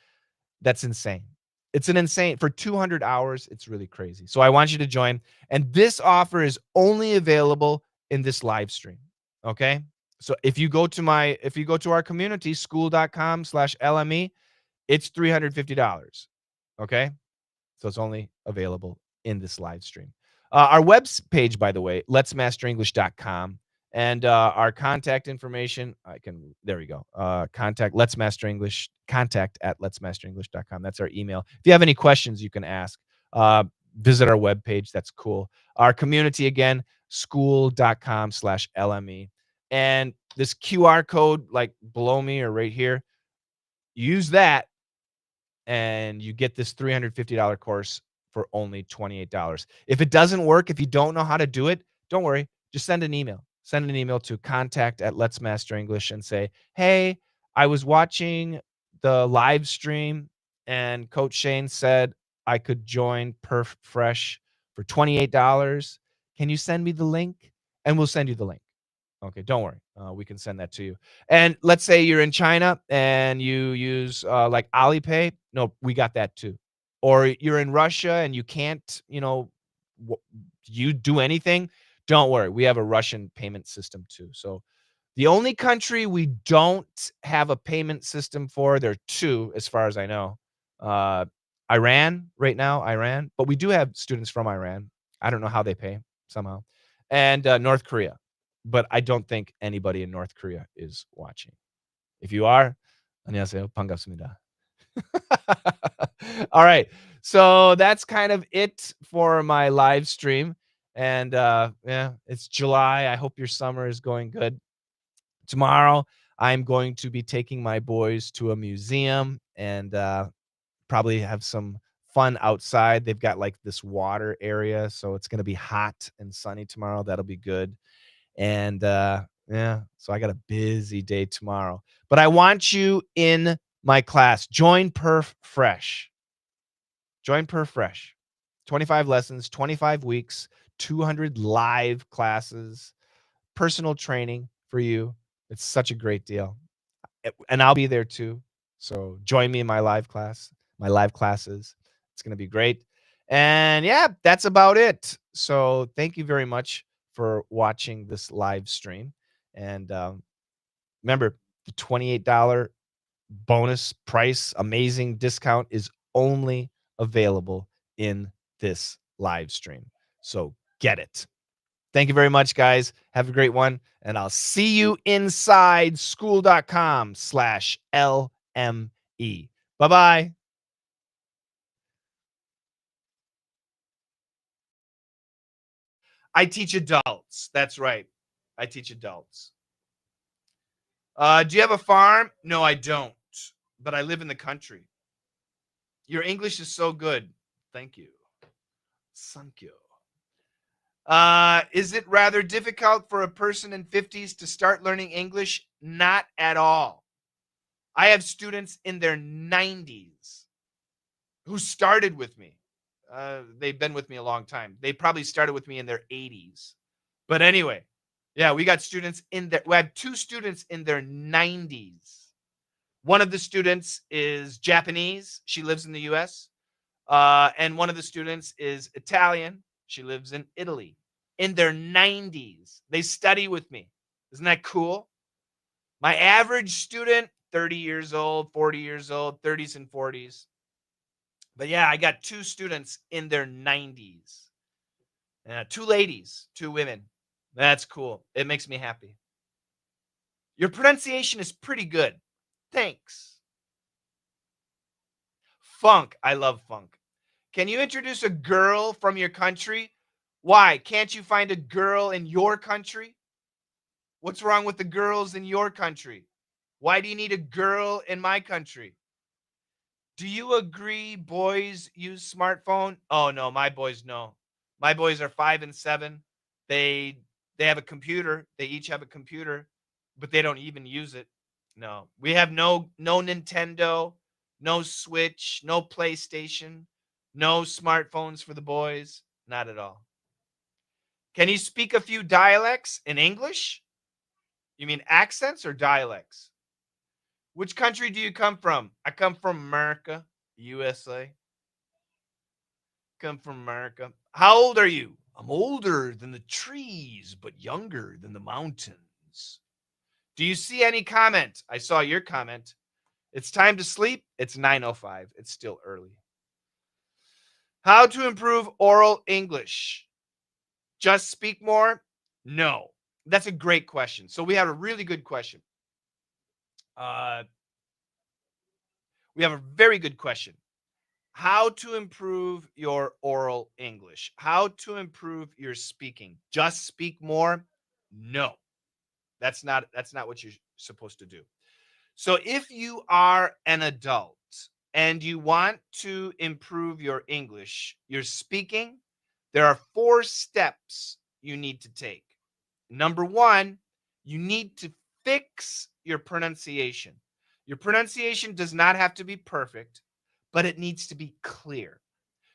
that's insane. It's an insane, for 200 hours, it's really crazy. So I want you to join. And this offer is only available in this live stream. Okay? So if you go to our community, school.com/LME, it's $350. Okay? So it's only available in this live stream. Our web page, by the way, letsmasterenglish.com. And our contact information, there we go. Contact Let's Master English, contact at letsmasterenglish.com. That's our email. If you have any questions, you can ask. Uh, Visit our webpage. That's cool. Our community, again, school.com/LME. And this QR code, like below me or right here, use that and you get this $350 course for only $28. If it doesn't work, if you don't know how to do it, don't worry. Just send an email. Send an email to contact at Let's Master English and say, hey, I was watching the live stream and Coach Shane said I could join Perf Fresh for $28. Can you send me the link? And we'll send you the link. Okay, don't worry. We can send that to you. And let's say you're in China and you use like Alipay. No, we got that too. Or you're in Russia and you can't, you do anything. Don't worry. We have a Russian payment system too. So the only country we don't have a payment system for, there are two, as far as I know. Iran right now, Iran, but we do have students from Iran. I don't know how they pay somehow. And North Korea. But I don't think anybody in North Korea is watching. If you are, 안녕하세요. 반갑습니다. All right. So that's kind of it for my live stream. And yeah, it's July. I hope your summer is going good. Tomorrow, I'm going to be taking my boys to a museum and probably have some fun outside. They've got like this water area, so it's going to be hot and sunny tomorrow. That'll be good. And yeah, so I got a busy day tomorrow. But I want you in my class. Join Perf Fresh. Join Perf Fresh. 25 lessons, 25 weeks, 200 live classes, personal training for you. It's such a great deal. And I'll be there too. So join me in my live classes. It's going to be great. And yeah, that's about it. So thank you very much for watching this live stream. And remember, the $28 bonus price, amazing discount is only available in this live stream. So get it. Thank you very much, guys. Have a great one. And I'll see you inside school.com/LME. Bye-bye. I teach adults. That's right. I teach adults. Do you have a farm? No, I don't. But I live in the country. Your English is so good. Thank you. Thank you. Is it rather difficult for a person in 50s to start learning English? Not at all. I have students in their 90s who started with me. They've been with me a long time. They probably started with me in their 80s. But anyway, yeah, we got students we have two students in their 90s. One of the students is Japanese. She lives in the US. And one of the students is Italian. She lives in Italy. In their 90s. They study with me. Isn't that cool? My average student, 30 years old, 40 years old, 30s and 40s. But yeah, I got two students in their 90s. Two ladies, two women. That's cool. It makes me happy. Your pronunciation is pretty good. Thanks. Funk. I love funk. Can you introduce a girl from your country? Why? Can't you find a girl in your country? What's wrong with the girls in your country? Why do you need a girl in my country? Do you agree boys use smartphone? Oh no, my boys no. My boys are 5 and 7. They have a computer. They each have a computer, but they don't even use it. No. We have no Nintendo, no Switch, no PlayStation, no smartphones for the boys. Not at all. Can you speak a few dialects in English? You mean accents or dialects? Which country do you come from? I come from America, USA. Come from America. How old are you? I'm older than the trees, but younger than the mountains. Do you see any comment? I saw your comment. It's time to sleep. It's 9:05. It's still early. How to improve oral English? Just speak more? No. That's a great question. So we have a really good question. Uh, we have a very good question. How to improve your oral English? How to improve your speaking? Just speak more? No. That's not what you're supposed to do. So if you are an adult and you want to improve your English, your speaking, there are 4 steps you need to take. Number 1, you need to fix your pronunciation. Your pronunciation does not have to be perfect, but it needs to be clear.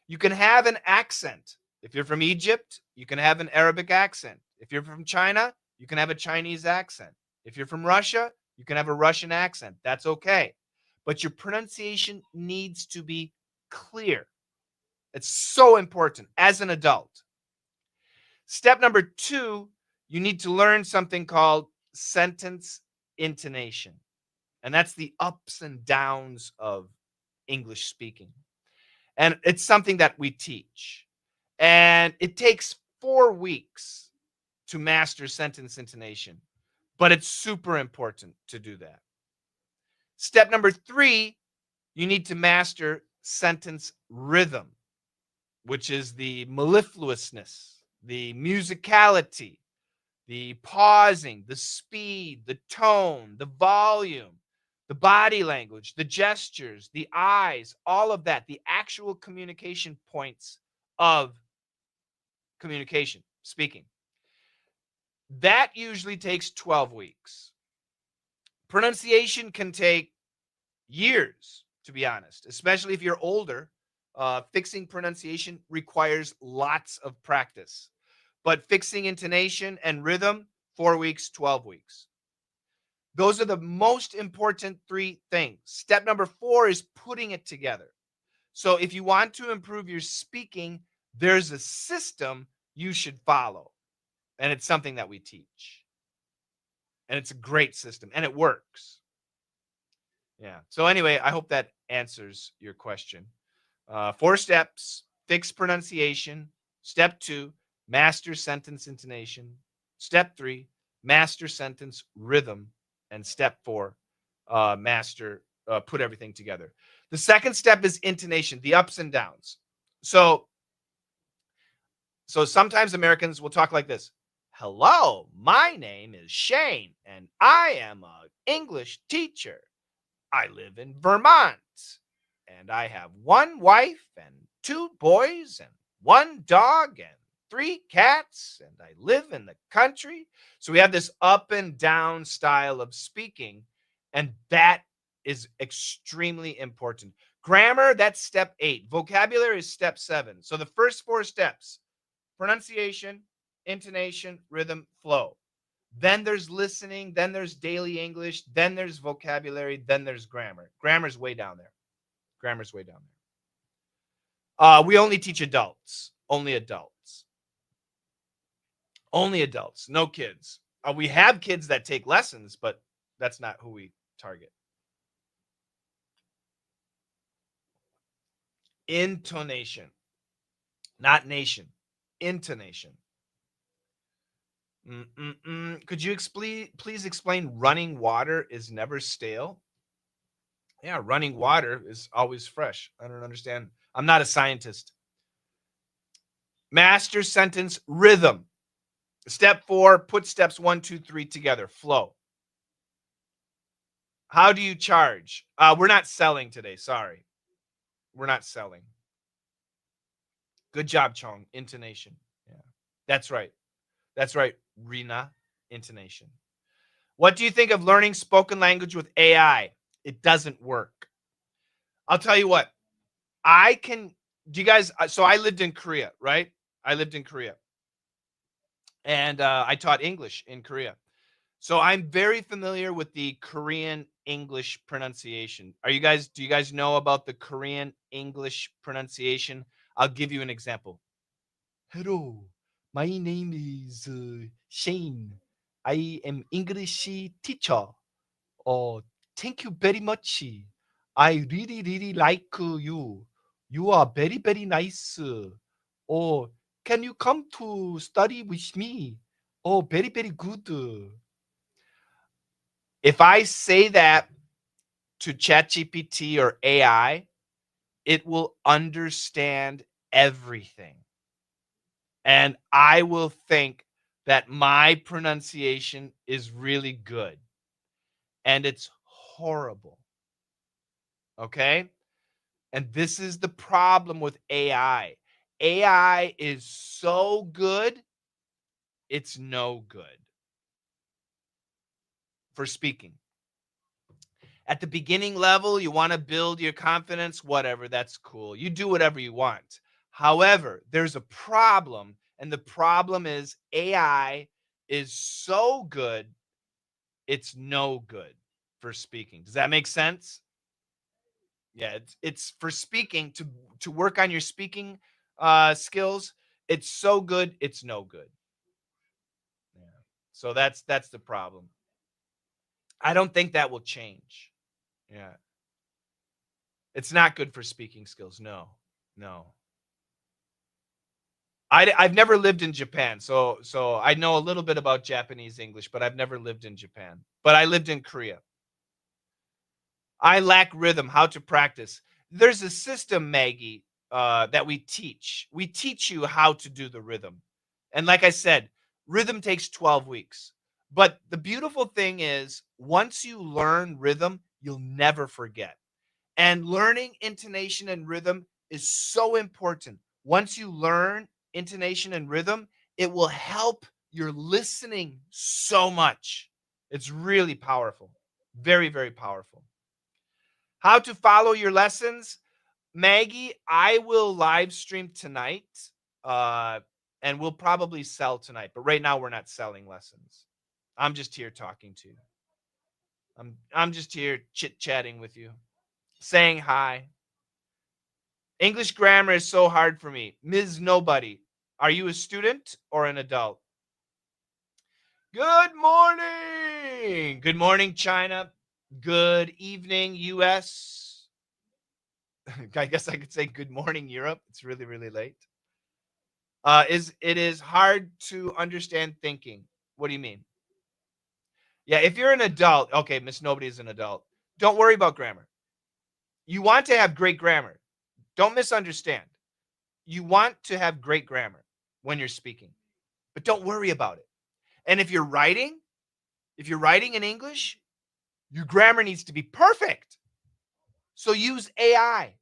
You can have an accent. If you're from Egypt, you can have an Arabic accent. If you're from China, you can have a Chinese accent. If you're from Russia, you can have a Russian accent. That's okay. But your pronunciation needs to be clear. It's so important as an adult. Step number 2, you need to learn something called sentence intonation. And that's the ups and downs of English speaking. And it's something that we teach. And it takes 4 weeks to master sentence intonation, but it's super important to do that. Step number 3, you need to master sentence rhythm, which is the mellifluousness, the musicality, the pausing, the speed, the tone, the volume, the body language, the gestures, the eyes, all of that, the actual communication points of communication, speaking. That usually takes 12 weeks. Pronunciation can take years, to be honest, especially if you're older. Fixing pronunciation requires lots of practice. But fixing intonation and rhythm, 4 weeks, 12 weeks. Those are the most important 3 things. Step number 4 is putting it together. So if you want to improve your speaking, there's a system you should follow. And it's something that we teach. And it's a great system and it works. Yeah. So anyway, I hope that answers your question. 4 steps: fix pronunciation. Step 2, master sentence intonation. Step 3, master sentence rhythm. And step 4, put everything together. The second step is intonation, the ups and downs. So sometimes Americans will talk like this. Hello, my name is Shane, and I am an English teacher. I live in Vermont, and I have 1 wife and 2 boys and 1 dog and 3 cats, and I live in the country. So we have this up and down style of speaking, and that is extremely important. Grammar, that's step 8. Vocabulary is step 7. So the first 4 steps: pronunciation, intonation, rhythm, flow. Then there's listening, then there's daily English, then there's vocabulary, then there's grammar. Grammar's way down there. Grammar's way down there. We only teach adults. Only adults. Only adults. No kids. We have kids that take lessons, but that's not who we target. Intonation. Not nation. Intonation. Could you please explain running water is never stale? Yeah, running water is always fresh. I don't understand. I'm not a scientist. Master sentence rhythm. Step 4, put steps 1, 2, 3 together. Flow. How do you charge? We're not selling today. Sorry. We're not selling. Good job, Chong. Intonation. Yeah. That's right. That's right, Rena. Intonation. What do you think of learning spoken language with AI? It doesn't work. I'll tell you what. Do you guys, so I lived in Korea, right? I lived in Korea. And I taught English in Korea. So I'm very familiar with the Korean English pronunciation. Do you guys know about the Korean English pronunciation? I'll give you an example. Hello, my name is Shane. I am English teacher. Oh, thank you very much. I really, really like you. You are very, very nice. Oh, can you come to study with me? Oh, very, very good. If I say that to ChatGPT or AI, it will understand everything. And I will think that my pronunciation is really good. And it's horrible. Okay. And this is the problem with AI. AI is so good, it's no good for speaking. At the beginning level, you want to build your confidence, whatever, that's cool. You do whatever you want. However, there's a problem, and the problem is AI is so good, it's no good for speaking. Does that make sense? Yeah, it's for speaking to work on your speaking skills. It's so good, it's no good. Yeah. So that's the problem. I don't think that will change. Yeah. It's not good for speaking skills. No. No. I've never lived in Japan, so I know a little bit about Japanese English, but I've never lived in Japan. But I lived in Korea. I lack rhythm. How to practice? There's a system, Maggie, that we teach. We teach you how to do the rhythm, and like I said, rhythm takes 12 weeks. But the beautiful thing is, once you learn rhythm, you'll never forget. And learning intonation and rhythm is so important. Once you learn intonation and rhythm, it will help your listening so much. It's really powerful. Very, very powerful. How to follow your lessons? Maggie, I will live stream tonight. Uh, and we'll probably sell tonight. But right now we're not selling lessons. I'm just here talking to you. I'm just here chit-chatting with you, saying hi. English grammar is so hard for me. Ms. Nobody, are you a student or an adult? Good morning. Good morning, China. Good evening, US. I guess I could say good morning, Europe. It's really, really late. Is it is hard to understand thinking. What do you mean? Yeah, if you're an adult, okay, Miss Nobody is an adult. Don't worry about grammar. You want to have great grammar. Don't misunderstand. You want to have great grammar when you're speaking, but don't worry about it. And if you're writing in English, your grammar needs to be perfect. So use AI.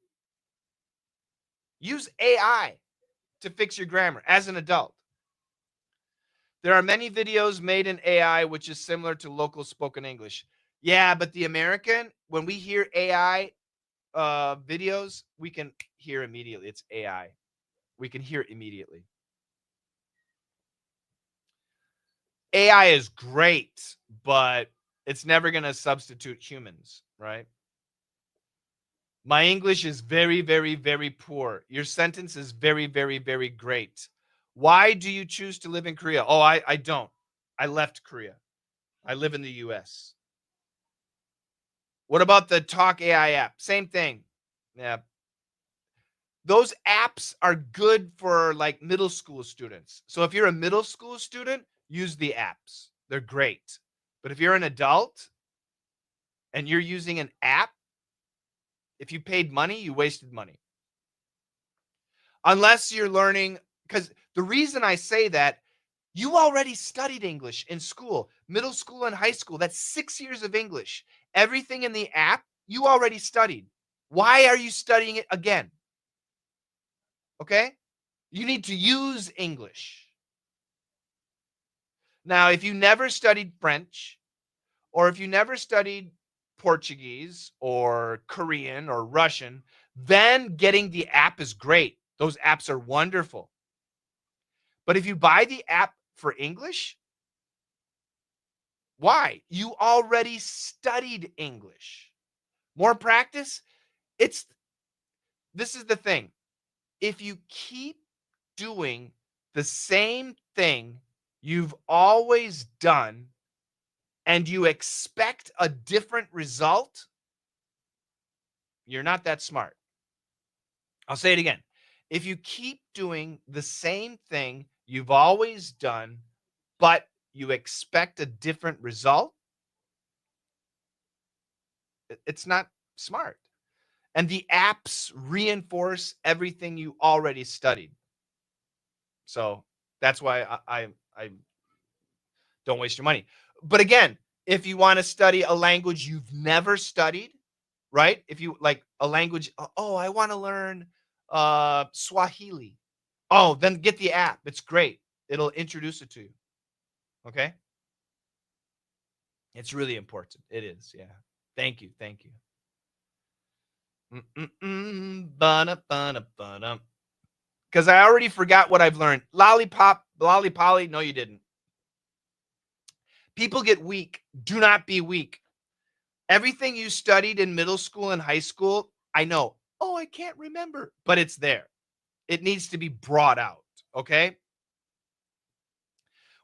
Use AI to fix your grammar as an adult. There are many videos made in AI which is similar to local spoken English. Yeah, but the American, when we hear AI videos, we can hear immediately it's AI. We can hear it immediately. AI is great, but it's never going to substitute humans, right? My English is very, very, very poor. Your sentence is very, very, very great. Why do you choose to live in Korea? Oh, I don't. I left Korea. I live in the US. What about the Talk AI app? Same thing. Yeah. Those apps are good for like middle school students. So if you're a middle school student, use the apps. They're great. But if you're an adult and you're using an app, if you paid money, you wasted money. Unless you're learning, because the reason I say that, you already studied English in school, middle school and high school. That's 6 years of English. Everything in the app, you already studied. Why are you studying it again? Okay? You need to use English. Now, if you never studied French, or if you never studied Portuguese or Korean or Russian, then getting the app is great. Those apps are wonderful. But if you buy the app for English, why? You already studied English. More practice? It's This is the thing. If you keep doing the same thing you've always done and you expect a different result, you're not that smart. I'll say it again. If you keep doing the same thing you've always done, but you expect a different result, it's not smart. And the apps reinforce everything you already studied. So that's why I don't waste your money. But again, if you want to study a language you've never studied, right? If you like a language, oh, I want to learn Swahili. Oh, then get the app. It's great. It'll introduce it to you. Okay? It's really important. It is. Yeah. Thank you. Thank you. Because I already forgot what I've learned. Lollipop, lollipolly. No, you didn't. People get weak. Do not be weak. Everything you studied in middle school and high school, I know. Oh, I can't remember, but it's there. It needs to be brought out. Okay.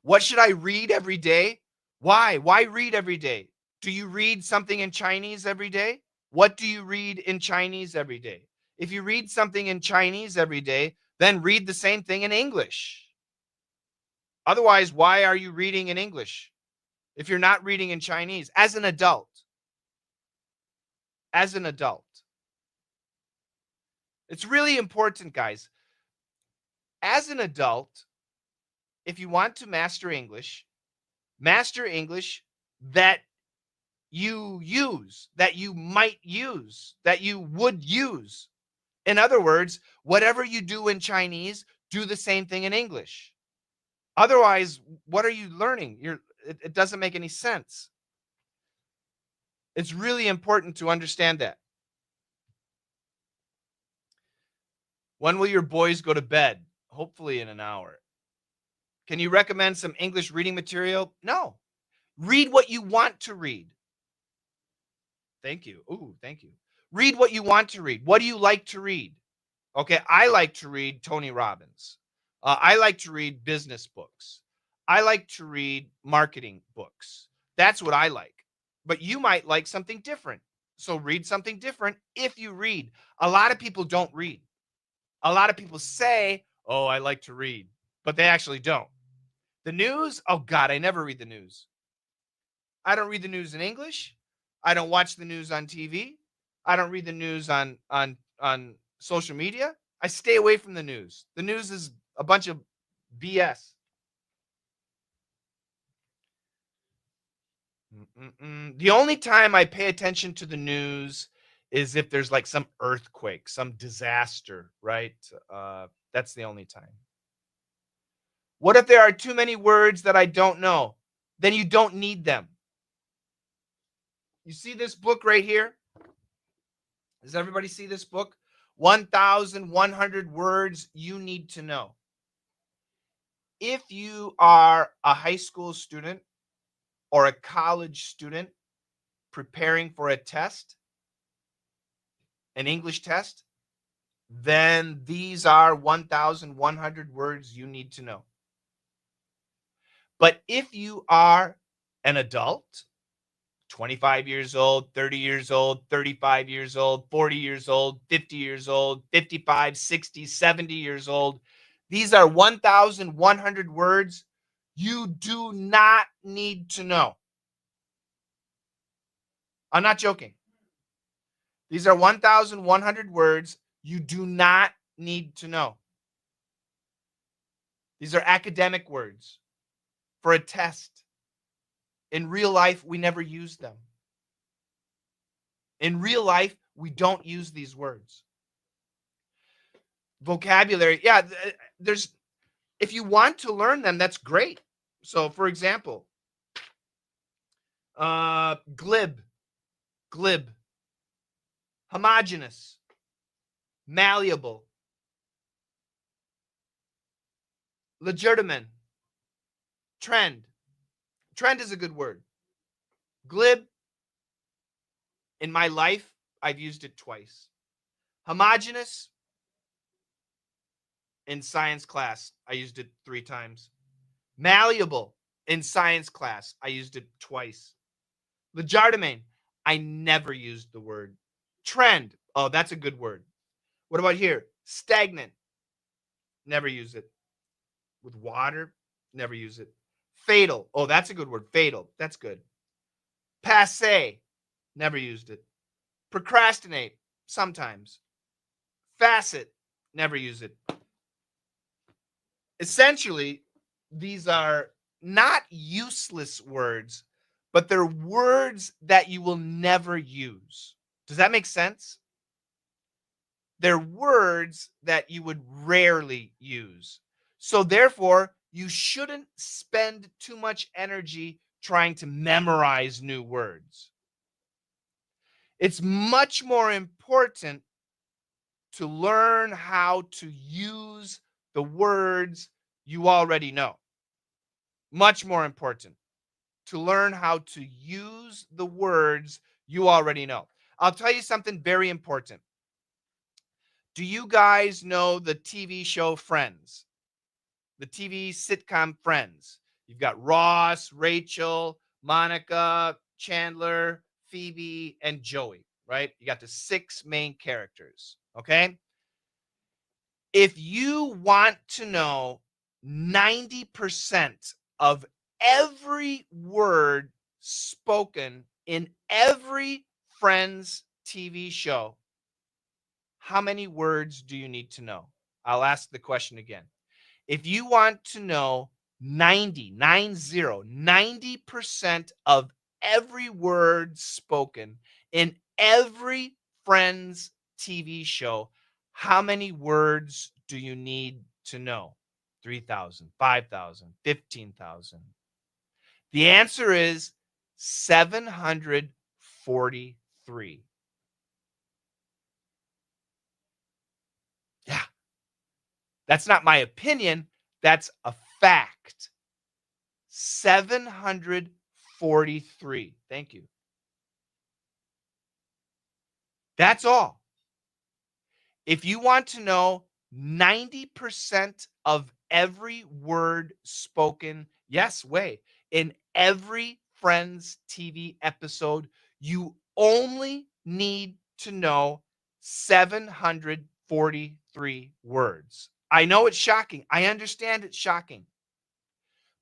What should I read every day? Why? Why read every day? Do you read something in Chinese every day? What do you read in Chinese every day? If you read something in Chinese every day, then read the same thing in English. Otherwise, why are you reading in English if you're not reading in Chinese as an adult? As an adult. It's really important, guys. As an adult, if you want to master English that you use, that you might use, that you would use. In other words, whatever you do in Chinese, do the same thing in English. Otherwise, what are you learning? It doesn't make any sense. It's really important to understand that. When will your boys go to bed? Hopefully in an hour. Can you recommend some English reading material? No. Read what you want to read. Thank you. Ooh, thank you. Read what you want to read. What do you like to read? Okay, I like to read Tony Robbins. I like to read business books. I like to read marketing books. That's what I like. But you might like something different. So read something different if you read. A lot of people don't read. A lot of people say, oh, I like to read, but they actually don't. The news, oh God, I never read the news. I don't read the news in English. I don't watch the news on TV. I don't read the news on social media. I stay away from the news. The news is a bunch of BS. The only time I pay attention to the news is if there's like some earthquake, some disaster, right? That's the only time. What if there are too many words that I don't know? Then you don't need them. You see this book right here? Does everybody see this book? 1,100 words you need to know. If you are a high school student or a college student preparing for a test, an English test, then these are 1,100 words you need to know. But if you are an adult, 25 years old, 30 years old, 35 years old, 40 years old, 50 years old, 55, 60, 70 years old. These are 1,100 words you do not need to know. I'm not joking. These are 1,100 words you do not need to know. These are academic words for a test. In real life, we never use them. In real life, we don't use these words. Vocabulary, yeah, there's, if you want to learn them, that's great. So, for example, glib, homogeneous, malleable, legitimate, trend. Trend is a good word. Glib, in my life, I've used it twice. Homogeneous, in science class, I used it 3 times. Malleable, in science class, I used it twice. Legitimate, I never used the word. Trend, oh, that's a good word. What about here? Stagnant. Never use it. With water, never use it. Fatal. Oh, that's a good word. Fatal. That's good. Passe. Never used it. Procrastinate. Sometimes. Facet. Never use it. Essentially, these are not useless words, but they're words that you will never use. Does that make sense? They're words that you would rarely use. So therefore, you shouldn't spend too much energy trying to memorize new words. It's much more important to learn how to use the words you already know. Much more important to learn how to use the words you already know. I'll tell you something very important. Do you guys know the TV show Friends? The TV sitcom Friends. You've got Ross, Rachel, Monica, Chandler, Phoebe, and Joey, right? You got the 6 main characters, okay? If you want to know 90% of every word spoken in every Friends TV show, how many words do you need to know? I'll ask the question again. If you want to know 90% of every word spoken in every Friends TV show, how many words do you need to know? 3,000, 5,000, 15,000. The answer is 743. Yeah. That's not my opinion. That's a fact. 743. Thank you. That's all. If you want to know 90% of every word spoken, yes, wait, in every Friends TV episode, you only need to know 743 words. I know it's shocking. I understand it's shocking.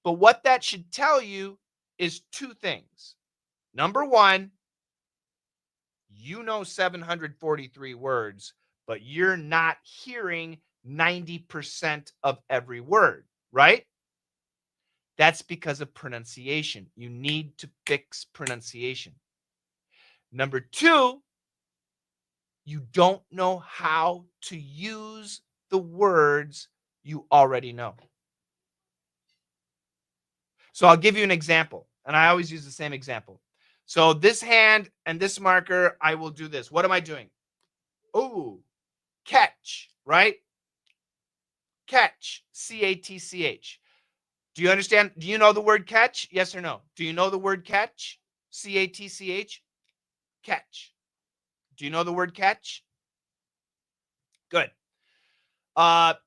But what that should tell you is 2 things. Number 1, you know 743 words, but you're not hearing 90% of every word, right? That's because of pronunciation. You need to fix pronunciation. Number 2, you don't know how to use the words you already know. So I'll give you an example, and I always use the same example. So this hand and this marker, I will do this. What am I doing? Oh, catch, right? Catch, C-A-T-C-H. Do you understand? Do you know the word catch? Yes or no? Do you know the word catch? C-A-T-C-H? Catch. Do you know the word catch? Good. Up.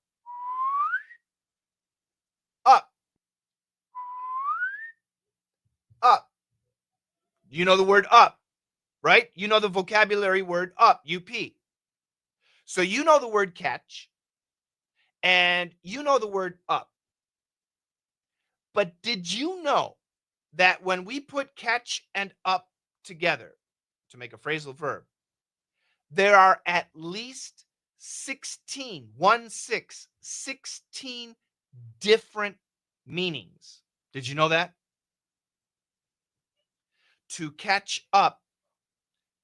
Up. You know the word up, right? You know the vocabulary word up, U-P. So you know the word catch, and you know the word up. But did you know that when we put catch and up together to make a phrasal verb, there are at least 16, 16 different meanings. Did you know that? To catch up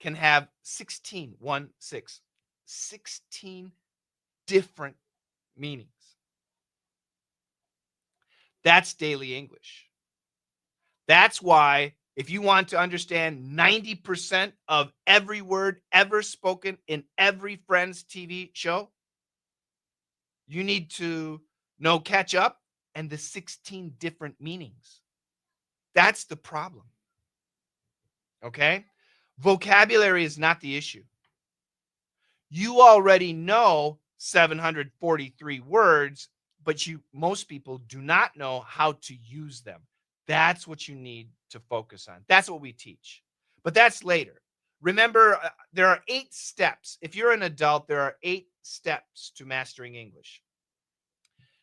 can have 16 different meanings. That's daily English. That's why if you want to understand 90% of every word ever spoken in every Friends TV show, you need to know catch up and the 16 different meanings. That's the problem. Okay? Vocabulary is not the issue. You already know 743 words, but most people do not know how to use them. That's what you need to focus on. That's what we teach. But that's later. Remember, there are 8 steps. If you're an adult, there are 8 steps to mastering English.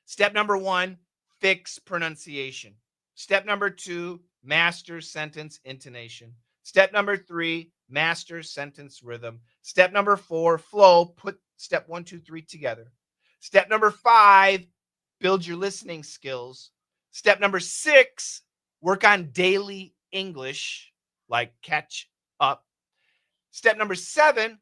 Step number 1, fix pronunciation. Step number 2, master sentence intonation. Step number 3, master sentence rhythm. Step number 4, flow. Put step 1, 2, 3 together. Step number 5, build your listening skills. Step number 6, work on daily English, like catch up. Step number 7,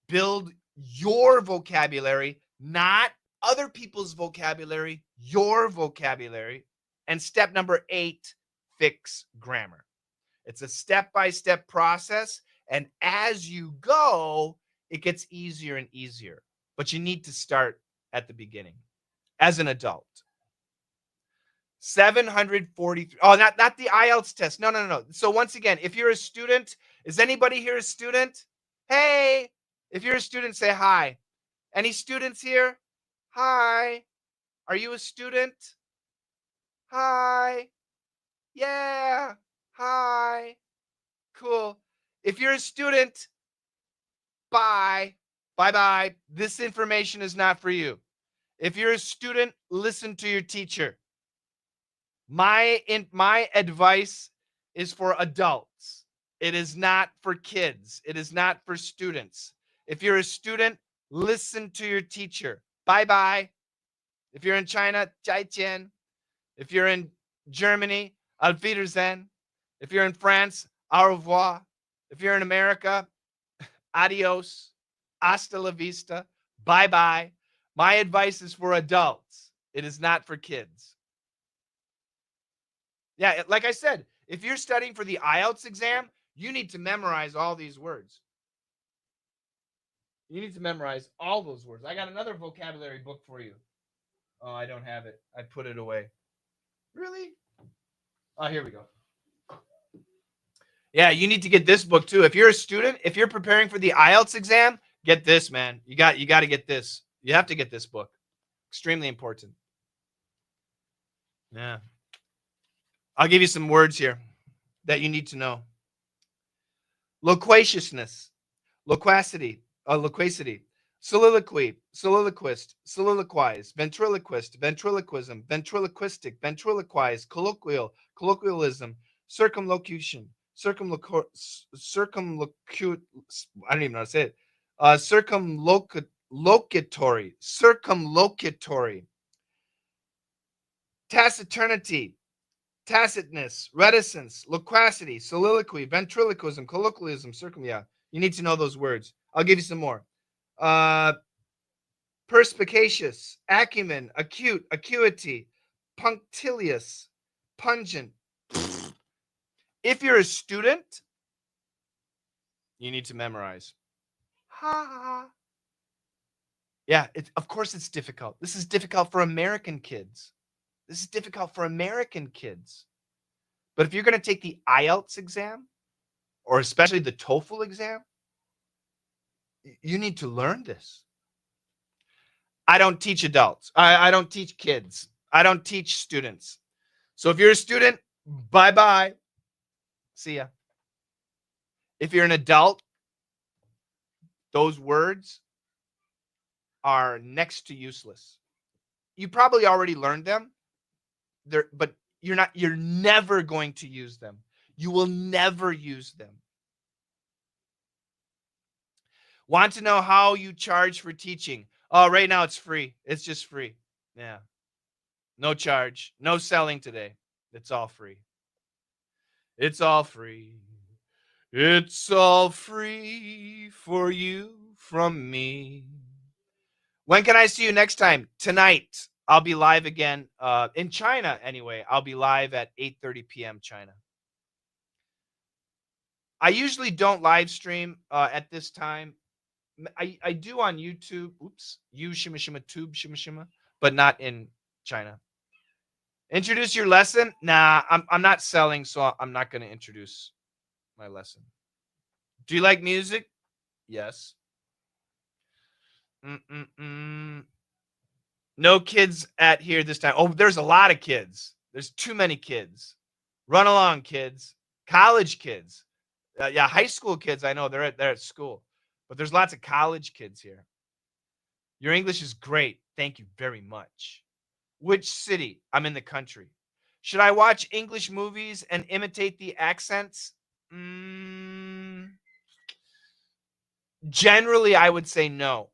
build your vocabulary, not other people's vocabulary, your vocabulary. And step number 8, fix grammar. It's a step-by-step process. And as you go, it gets easier and easier. But you need to start at the beginning as an adult. 743. Oh, not the IELTS test. No. So once again, if you're a student, is anybody here a student? Hey, if you're a student, say hi. Any students here? Hi. Are you a student? Hi. Yeah. Hi. Cool. If you're a student, bye. Bye-bye. This information is not for you. If you're a student, listen to your teacher. My advice is for adults. It is not for kids. It is not for students. If you're a student, listen to your teacher. Bye-bye. If you're in China, 再见. If you're in Germany, auf Wiedersehen. If you're in France, au revoir. If you're in America, adios. Hasta la vista. Bye-bye. My advice is for adults. It is not for kids. Yeah, like I said, if you're studying for the IELTS exam, you need to memorize all these words. You need to memorize all those words. I got another vocabulary book for you. Oh, I don't have it. I put it away. Really? Oh, here we go. Yeah, you need to get this book too. If you're a student, if you're preparing for the IELTS exam, get this, man. You got to get this. You have to get this book. Extremely important. Yeah. I'll give you some words here that you need to know. Loquaciousness, loquacity, soliloquy, soliloquist, soliloquize, ventriloquist, ventriloquism, ventriloquistic, ventriloquize, colloquial, colloquialism, circumlocution, I don't even know how to say it. Circumlocutory, taciturnity, tacitness, reticence, loquacity, soliloquy, ventriloquism, colloquialism, yeah. You need to know those words. I'll give you some more. Perspicacious, acumen, acute, acuity, punctilious, pungent. If you're a student, you need to memorize. Ha. Yeah, of course it's difficult. This is difficult for American kids. This is difficult for American kids. But if you're going to take the IELTS exam, or especially the TOEFL exam, you need to learn this. I don't teach adults. I don't teach kids. I don't teach students. So if you're a student, bye-bye. See ya. If you're an adult, those words are next to useless. You probably already learned them, but you're never going to use them. You will never use them. Want to know how you charge for teaching? Oh, right now it's free. It's just free. Yeah. No charge. No selling today. It's all free. It's all free. It's all free for you from me. When can I see you next time? Tonight. I'll be live again in China anyway. I'll be live at 8:30 p.m. China. I usually don't live stream at this time. I do on YouTube. Oops. Tube, but not in China. Introduce your lesson? Nah, I'm not selling, so I'm not going to introduce my lesson. Do you like music? Yes. No kids at here this time. Oh, there's a lot of kids. There's too many kids. Run along, kids. College kids. Yeah, high school kids, I know they're at school. But there's lots of college kids here. Your English is great. Thank you very much. Which city? I'm in the country. Should I watch English movies and imitate the accents? Generally, I would say no.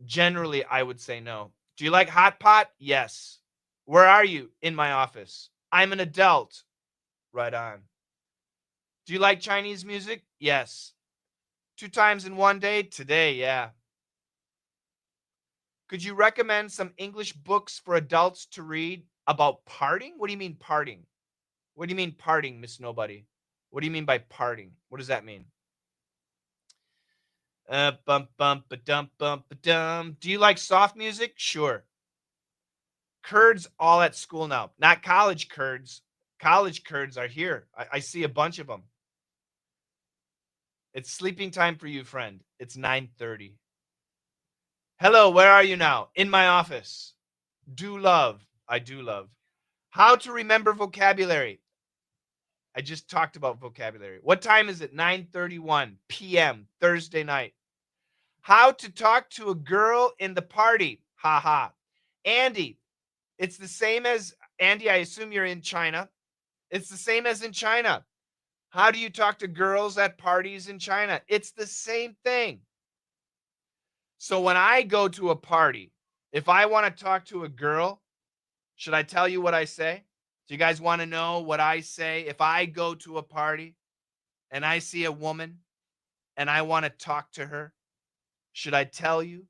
Generally, I would say no. Do you like hot pot? Yes. Where are you? In my office. I'm an adult. Right on. Do you like Chinese music? Yes. 2 times in one day? Today, yeah. Could you recommend some English books for adults to read about parting? What do you mean parting? What do you mean parting, Miss Nobody? What do you mean by parting? What does that mean? Bump, bump, ba dum, bump, ba dum. Do you like soft music? Sure. Kurds all at school now. Not college Kurds. College Kurds are here. I see a bunch of them. It's sleeping time for you, friend. It's 9:30. Hello, where are you now? In my office. Do love. I do love. How to remember vocabulary. I just talked about vocabulary. What time is it? 9:31 p.m. Thursday night. How to talk to a girl in the party. Ha ha. Andy, it's the same as Andy. I assume you're in China. It's the same as in China. How do you talk to girls at parties in China? It's the same thing. So when I go to a party, if I want to talk to a girl, should I tell you what I say? Do you guys want to know what I say if I go to a party and I see a woman and I want to talk to her? Should I tell you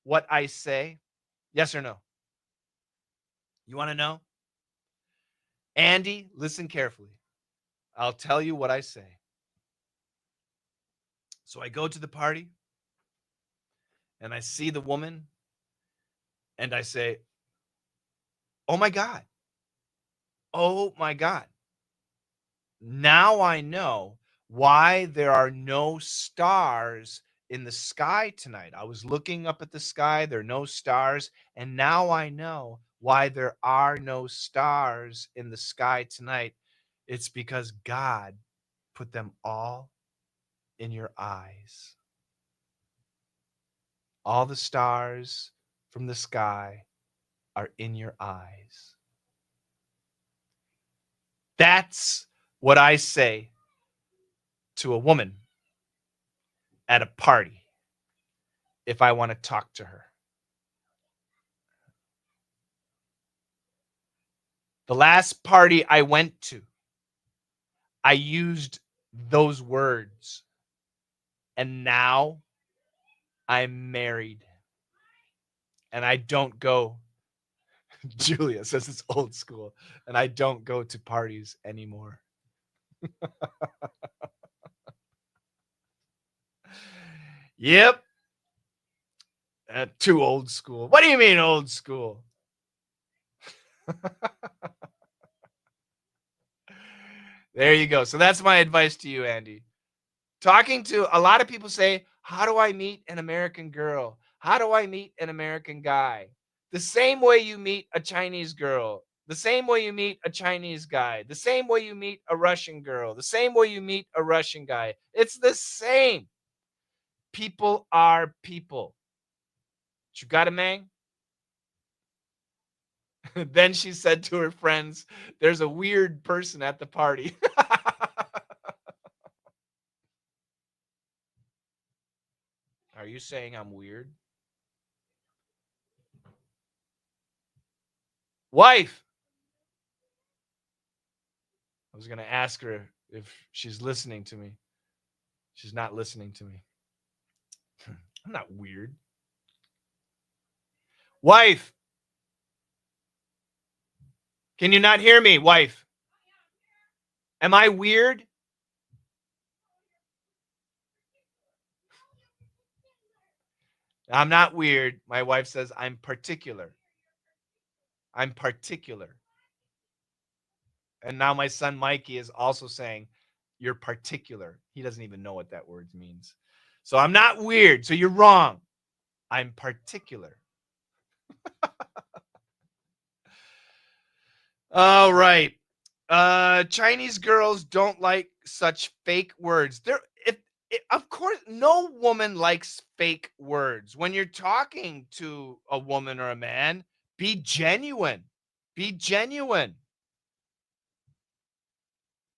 what I say? Yes or no? You want to know? Andy, listen carefully. I'll tell you what I say. So I go to the party and I see the woman and I say, "Oh my God. Oh my God. Now I know why there are no stars in the sky tonight. I was looking up at the sky, there are no stars, and now I know why there are no stars in the sky tonight. It's because God put them all in your eyes. All the stars from the sky are in your eyes." That's what I say to a woman at a party if I want to talk to her. The last party I went to, I used those words. And now I'm married. And I don't go, Julia says it's old school, and I don't go to parties anymore. Yep. Too old school. What do you mean old school? There you go. So that's my advice to you, Andy. Talking to a lot of people say, "How do I meet an American girl? How do I meet an American guy?" The same way you meet a Chinese girl, the same way you meet a Chinese guy, the same way you meet a Russian girl, the same way you meet a Russian guy. It's the same. People are people. You got it, man? Then she said to her friends, "There's a weird person at the party." Are you saying I'm weird? Wife. I was going to ask her if she's listening to me. She's not listening to me. I'm not weird. Wife. Can you not hear me, wife? Am I weird? I'm not weird. My wife says I'm particular. I'm particular. And now my son Mikey is also saying you're particular. He doesn't even know what that word means. So I'm not weird. So you're wrong. I'm particular. All right. Chinese girls don't like such fake words. If Of course, no woman likes fake words. When you're talking to a woman or a man, be genuine. Be genuine.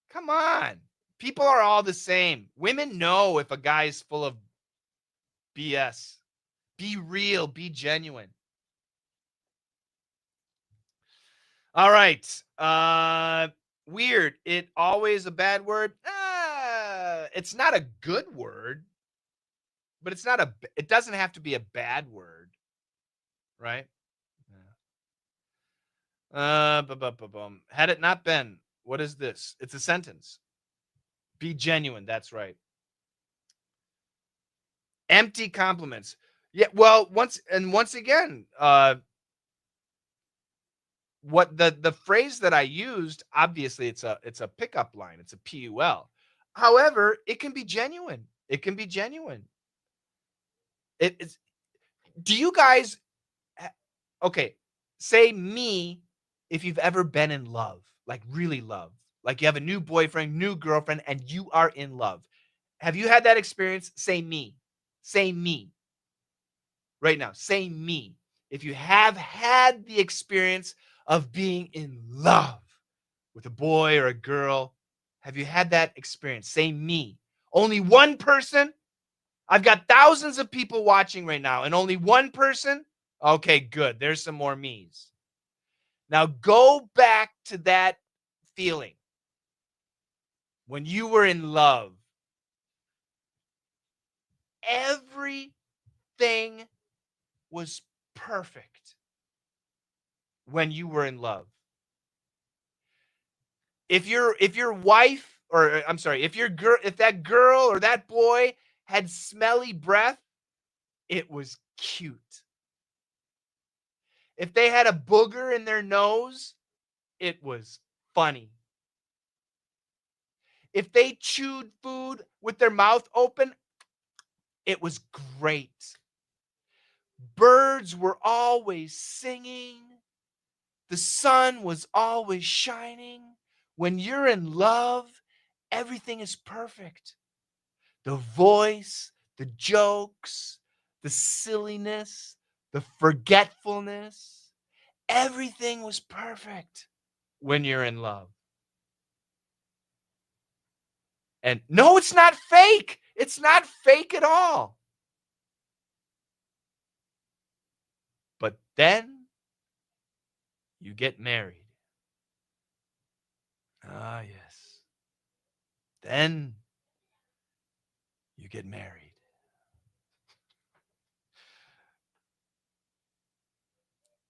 Come on. People are all the same. Women know if a guy is full of BS. Be real, be genuine. All right. Weird. It always a bad word. It's not a good word, but it doesn't have to be a bad word, right? Had it not been, what is this? It's a sentence. Be genuine. That's right. Empty compliments. Yeah. Well, once again, what the phrase that I used, obviously it's a pickup line. It's a PUL. However, it can be genuine. It can be genuine. It's. Do you guys? Okay, say me if you've ever been in love, like really love, like you have a new boyfriend, new girlfriend, and you are in love. Have you had that experience? Say me. Say me right now. Say me. If you have had the experience of being in love with a boy or a girl, have you had that experience? Say me. Only one person? I've got thousands of people watching right now, and only one person? Okay, good. There's some more me's. Now go back to that feeling when you were in love. Everything was perfect when you were in love. If your wife, or I'm sorry, if that girl or that boy had smelly breath, it was cute. If they had a booger in their nose, it was funny. If they chewed food with their mouth open, it was great. Birds were always singing. The sun was always shining. When you're in love, everything is perfect. The voice, the jokes, the silliness, the forgetfulness, everything was perfect when you're in love. And no, it's not fake. It's not fake at all. But then you get married. Ah, yes. Then you get married.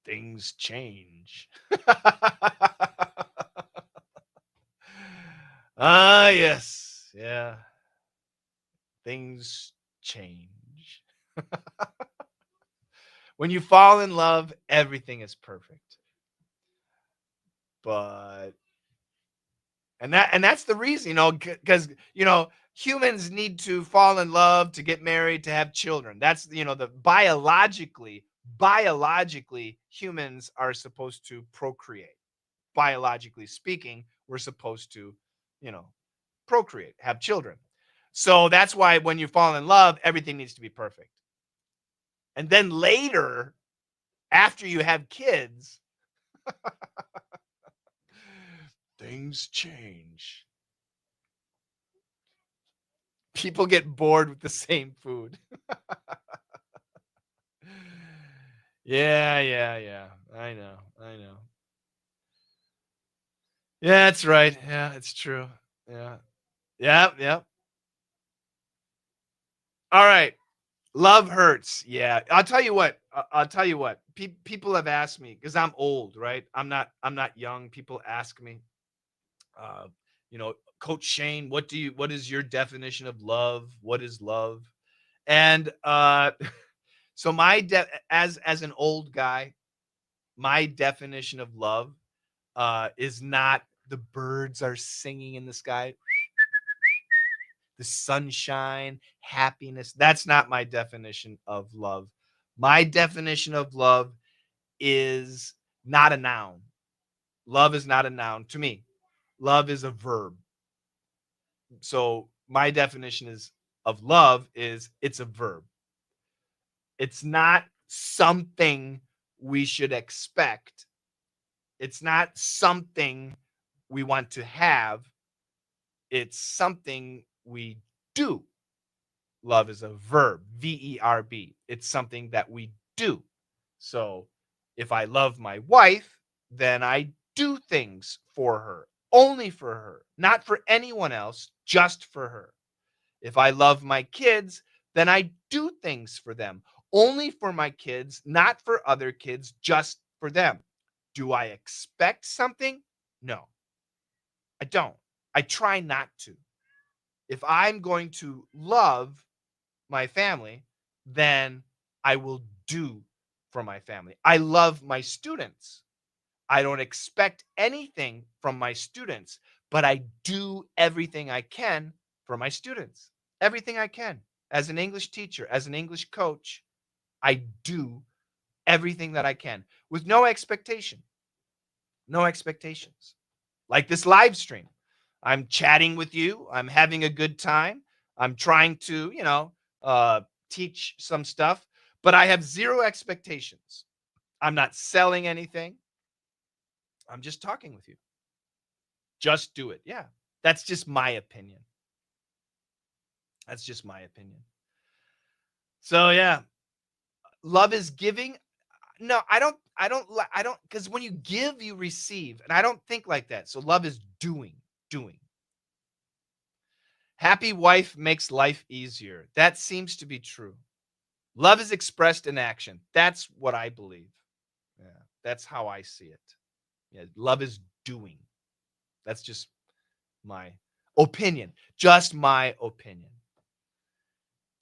Things change. Ah, yes. Yeah. Things change. When you fall in love, everything is perfect. But that's the reason, because humans need to fall in love to get married to have children. That's the biologically humans are supposed to procreate. Biologically speaking, we're supposed to, you know, procreate, have children. So that's why when you fall in love, everything needs to be perfect. And then later, after you have kids, things change. People get bored with the same food. Yeah, yeah, yeah. I know. I know. Yeah, that's right. Yeah, it's true. Yeah. Yeah, yeah. All right. Love hurts. Yeah. I'll tell you what. People have asked me because I'm old, right? I'm not young. People ask me, uh, Coach Shane, what is your definition of love? What is love? And so as an old guy, my definition of love is not the birds are singing in the sky, the sunshine, happiness. That's not my definition of love. My definition of love is not a noun. Love is not a noun to me. Love is a verb. So my definition is of love is it's a verb. It's not something we should expect. It's not something we want to have. It's something we do. Love is a verb, V-E-R-B. It's something that we do. So if I love my wife, then I do things for her, only for her, not for anyone else, just for her. If I love my kids, then I do things for them, only for my kids, not for other kids, just for them. Do I expect something? No, I don't. I try not to. If I'm going to love my family, then I will do for my family. I love my students. I don't expect anything from my students, but I do everything I can for my students. Everything I can. As an English teacher, as an English coach, I do everything that I can with no expectation. No expectations. Like this live stream. I'm chatting with you. I'm having a good time. I'm trying to, teach some stuff, but I have zero expectations. I'm not selling anything. I'm just talking with you. Just do it. Yeah. That's just my opinion. That's just my opinion. So yeah, love is giving. No, I don't because when you give, you receive. And I don't think like that. So love is doing. Happy wife makes life easier. That seems to be true. Love is expressed in action. That's what I believe. Yeah, that's how I see it. Yeah, love is doing. That's just my opinion. Just my opinion.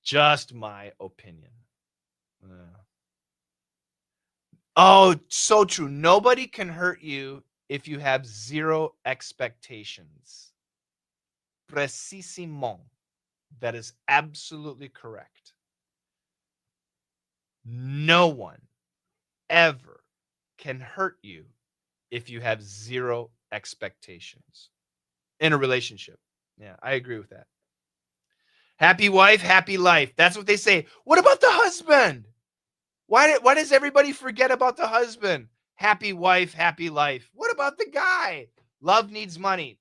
Just my opinion. Yeah. Oh, so true. Nobody can hurt you if you have zero expectations. Precisement. That is absolutely correct. No one ever can hurt you if you have zero expectations in a relationship. Yeah, I agree with that. Happy wife, happy life. That's what they say. What about the husband? Why does everybody forget about the husband? Happy wife, happy life. What about the guy? Love needs money.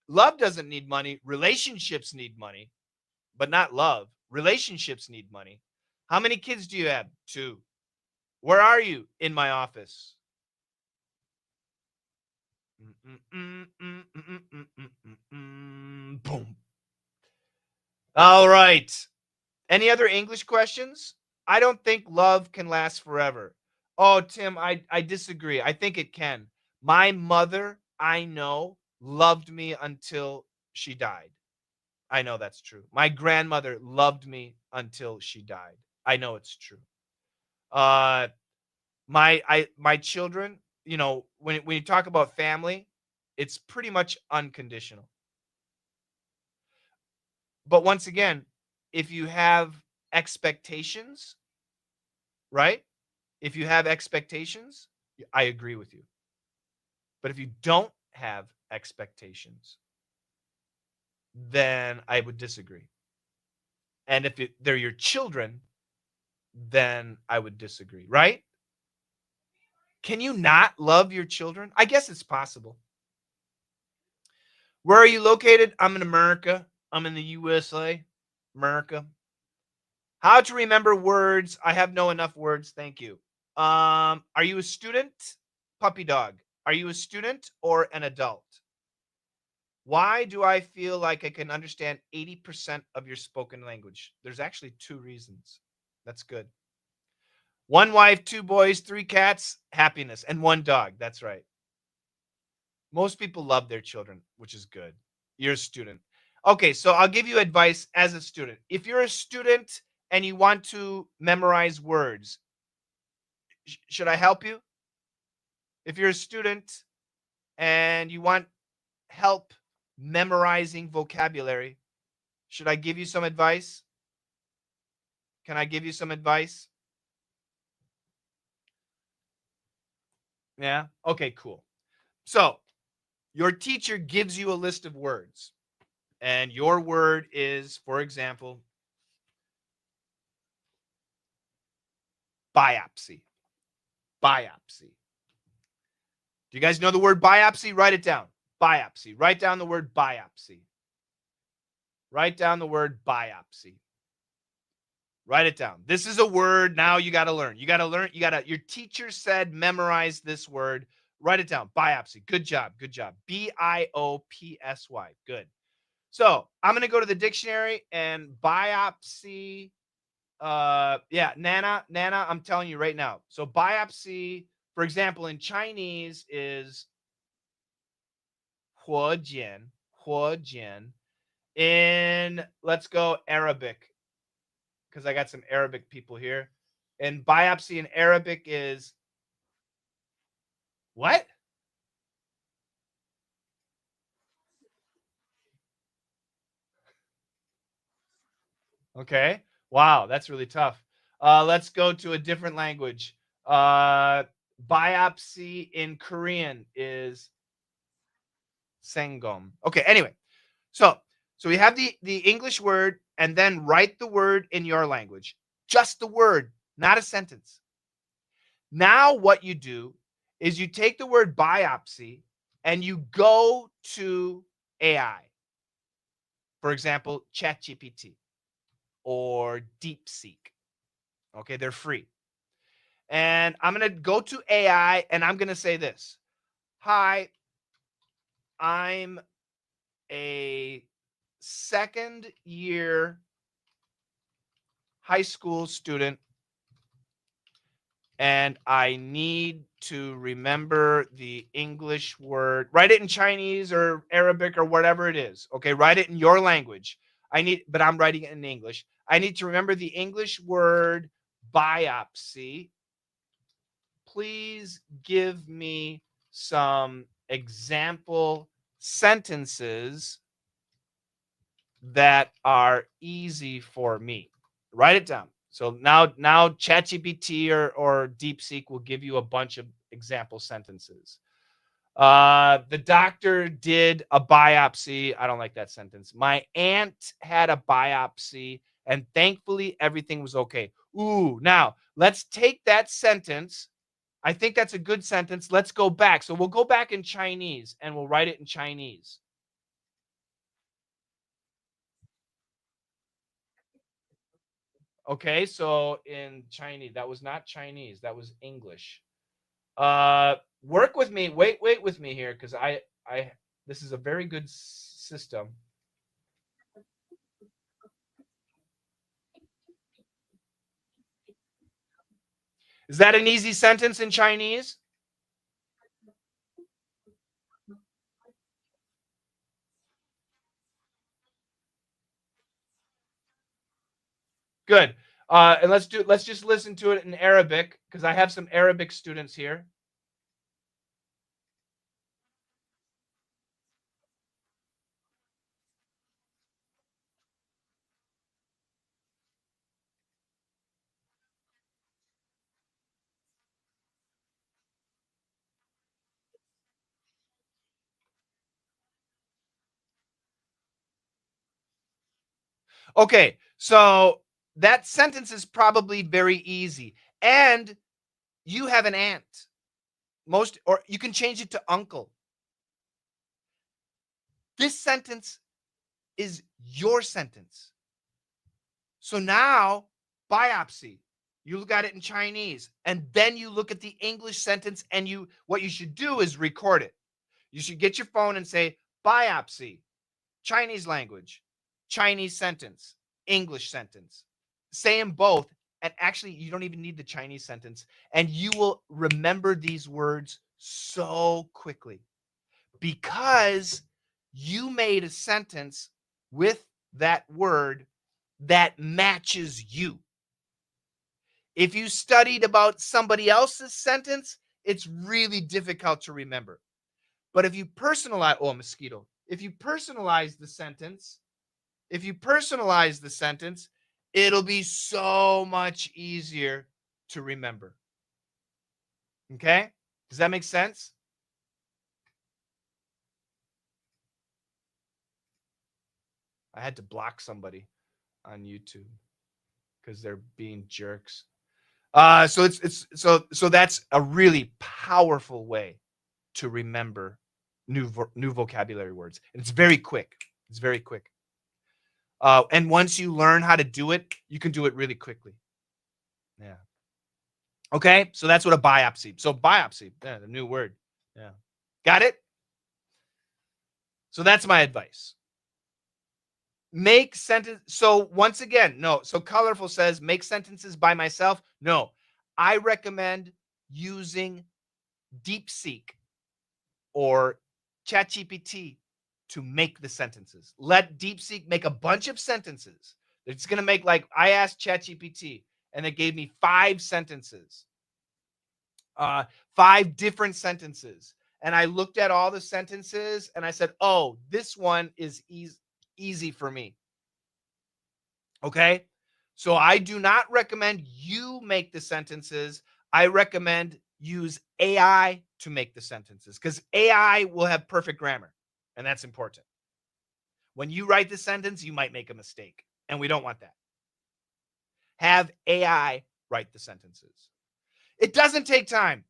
Love doesn't need money. Relationships need money, but not love. Relationships need money. How many kids do you have? 2. Where are you? In my office. Boom. All right. Any other English questions? I don't think love can last forever. Oh, Tim, I disagree. I think it can. My mother, I know, loved me until she died. I know that's true. My grandmother loved me until she died. I know it's true. Uh my children, when you talk about family, it's pretty much unconditional. But once again, if you have expectations, right? If you have expectations, I agree with you. But if you don't have expectations, then I would disagree. And if they're your children, then I would disagree, right? Can you not love your children? I guess it's possible. Where are you located? I'm in America. I'm in the USA, America. How to remember words? I have no enough words. Thank you. Are you a student? Puppy dog. Are you a student or an adult? Why do I feel like I can understand 80% of your spoken language? There's actually 2 reasons. That's good. 1 wife, 2 boys, 3 cats, happiness, and 1 dog. That's right. Most people love their children, which is good. You're a student. Okay, so I'll give you advice as a student. If you're a student and you want to memorize words, should I help you? If you're a student and you want help memorizing vocabulary, should I give you some advice? Can I give you some advice? Yeah? Okay, cool. So, your teacher gives you a list of words, and your word is, for example, Biopsy. Biopsy. Do you guys know the word biopsy? Write it down. Biopsy. Write down the word biopsy. Write down the word biopsy. Write it down. This is a word now you got to learn. You got to learn. Your teacher said memorize this word. Write it down. Biopsy. Good job. Good job. Biopsy. Good. So I'm going to go to the dictionary and biopsy. Yeah, Nana, I'm telling you right now. So biopsy, for example, in Chinese is 火检, 火检. In, let's go Arabic, because I got some Arabic people here. And biopsy in Arabic is what? Okay. Wow, that's really tough. Let's go to a different language. Biopsy in Korean is sengom. Okay, anyway. So we have the English word and then write the word in your language. Just the word, not a sentence. Now what you do is you take the word biopsy and you go to AI. For example, ChatGPT or DeepSeek. Okay, they're free. And I'm going to go to AI and I'm going to say this. Hi, I'm a second year high school student and I need to remember the English word. Write it in Chinese or Arabic or whatever it is. Okay, write it in your language. But I'm writing it in English. I need to remember the English word biopsy. Please give me some example sentences that are easy for me. Write it down. So now ChatGPT or DeepSeek will give you a bunch of example sentences. The doctor did a biopsy. I don't like that sentence. My aunt had a biopsy and thankfully everything was okay. Ooh, now let's take that sentence. I think that's a good sentence. Let's go back. So we'll go back in Chinese and we'll write it in Chinese. Okay, so in Chinese, that was not Chinese, that was English. Work with me. Wait with me here, because I this is a very good system. Is that an easy sentence in Chinese? Good. And let's just listen to it in Arabic, because I have some Arabic students here. Okay, so that sentence is probably very easy. And you have an aunt. Or you can change it to uncle. This sentence is your sentence. So now, biopsy, you look at it in Chinese, and then you look at the English sentence, and what you should do is record it. You should get your phone and say, biopsy, Chinese language, Chinese sentence, English sentence. Say them both. And actually, you don't even need the Chinese sentence. And you will remember these words so quickly because you made a sentence with that word that matches you. If you studied about somebody else's sentence, it's really difficult to remember. But if you personalize, oh, mosquito, if you personalize the sentence, it'll be so much easier to remember. Okay? Does that make sense? I had to block somebody on YouTube because they're being jerks. So that's a really powerful way to remember new vocabulary words. And it's very quick. It's very quick. And once you learn how to do it, you can do it really quickly. Yeah. Okay. So that's what a biopsy. So biopsy, yeah, the new word. Yeah. Got it? So that's my advice. Make sentence. So once again, no. So Colorful says make sentences by myself. No, I recommend using DeepSeek or ChatGPT to make the sentences. Let DeepSeek make a bunch of sentences. It's going to make, like, I asked ChatGPT and it gave me 5 sentences, 5 different sentences. And I looked at all the sentences and I said, oh, this one is easy for me. Okay. So I do not recommend you make the sentences. I recommend use AI to make the sentences because AI will have perfect grammar. And that's important. When you write the sentence, you might make a mistake. And we don't want that. Have AI write the sentences. It doesn't take time.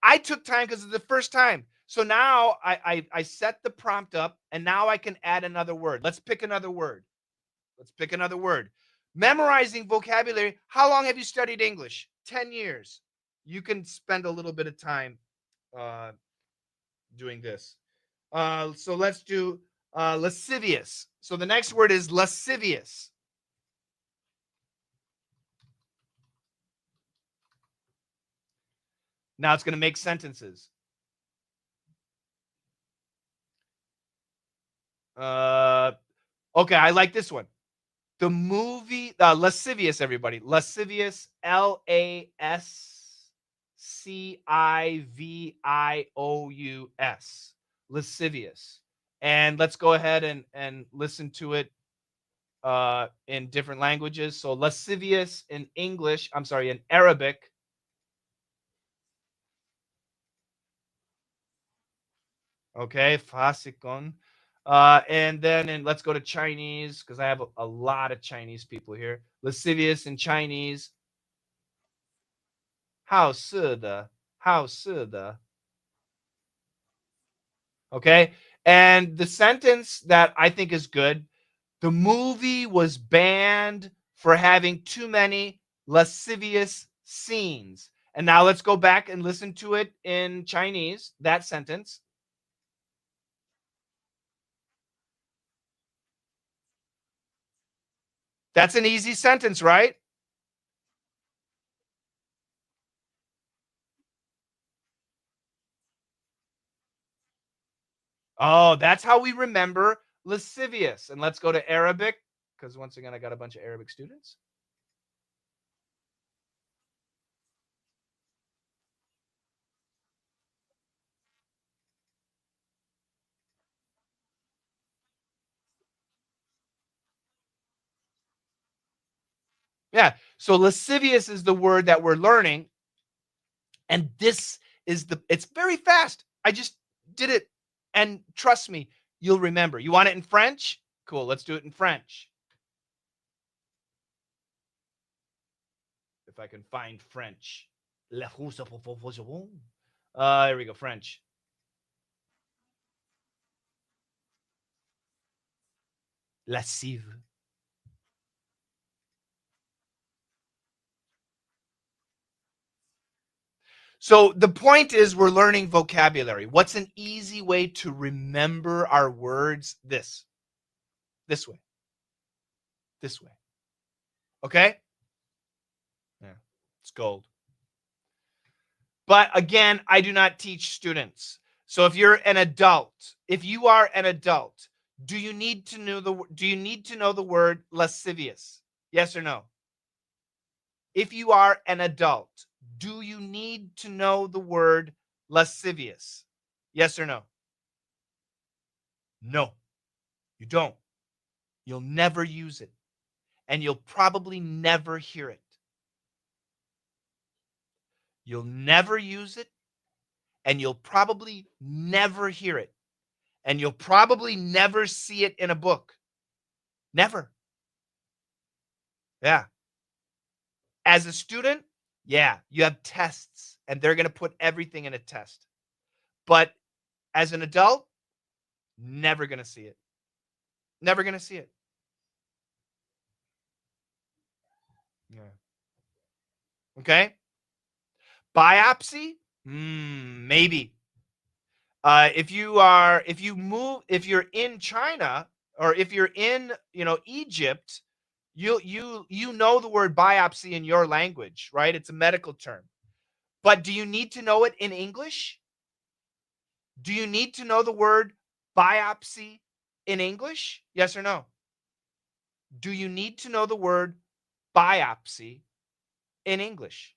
I took time because it's the first time. So now I set the prompt up and now I can add another word. Let's pick another word. Let's pick another word. Memorizing vocabulary. How long have you studied English? 10 years. You can spend a little bit of time uh, doing this. So let's do lascivious. So the next word is lascivious. Now it's going to make sentences. Okay, I like this one. The movie Lascivious, everybody. Lascivious, Lascivious. Lascivious. And let's go ahead and listen to it in different languages. So lascivious in English, I'm sorry, in Arabic. Okay, fasikon. And then let's go to Chinese because I have a lot of Chinese people here. Lascivious in Chinese. 好色的. Okay. And the sentence that I think is good, the movie was banned for having too many lascivious scenes. And now let's go back and listen to it in Chinese, that sentence. That's an easy sentence, right? Oh, that's how we remember lascivious. And let's go to Arabic because once again, I got a bunch of Arabic students. Yeah. So lascivious is the word that we're learning. And this is it's very fast. I just did it. And trust me, you'll remember. You want it in French? Cool. Let's do it in French. If I can find French. Here we go. French. Lascive. So the point is we're learning vocabulary. What's an easy way to remember our words? This way, this way. Okay? Yeah, it's gold. But again, I do not teach students. So if you're an adult, if you are an adult, do you need to know the word lascivious? Yes or no? If you are an adult, do you need to know the word lascivious? Yes or no? No, you don't. You'll never use it. And you'll probably never hear it. You'll never use it. And you'll probably never hear it. And you'll probably never see it in a book. Never. Yeah. As a student, Yeah, you have tests, and they're going to put everything in a test. But as an adult, never going to see it. Never going to see it. Yeah. Okay. Biopsy? Maybe. If you're in China or if you're in, Egypt, you know the word biopsy in your language, right? It's a medical term. But do you need to know it in English? Do you need to know the word biopsy in English? Yes or no? Do you need to know the word biopsy in English?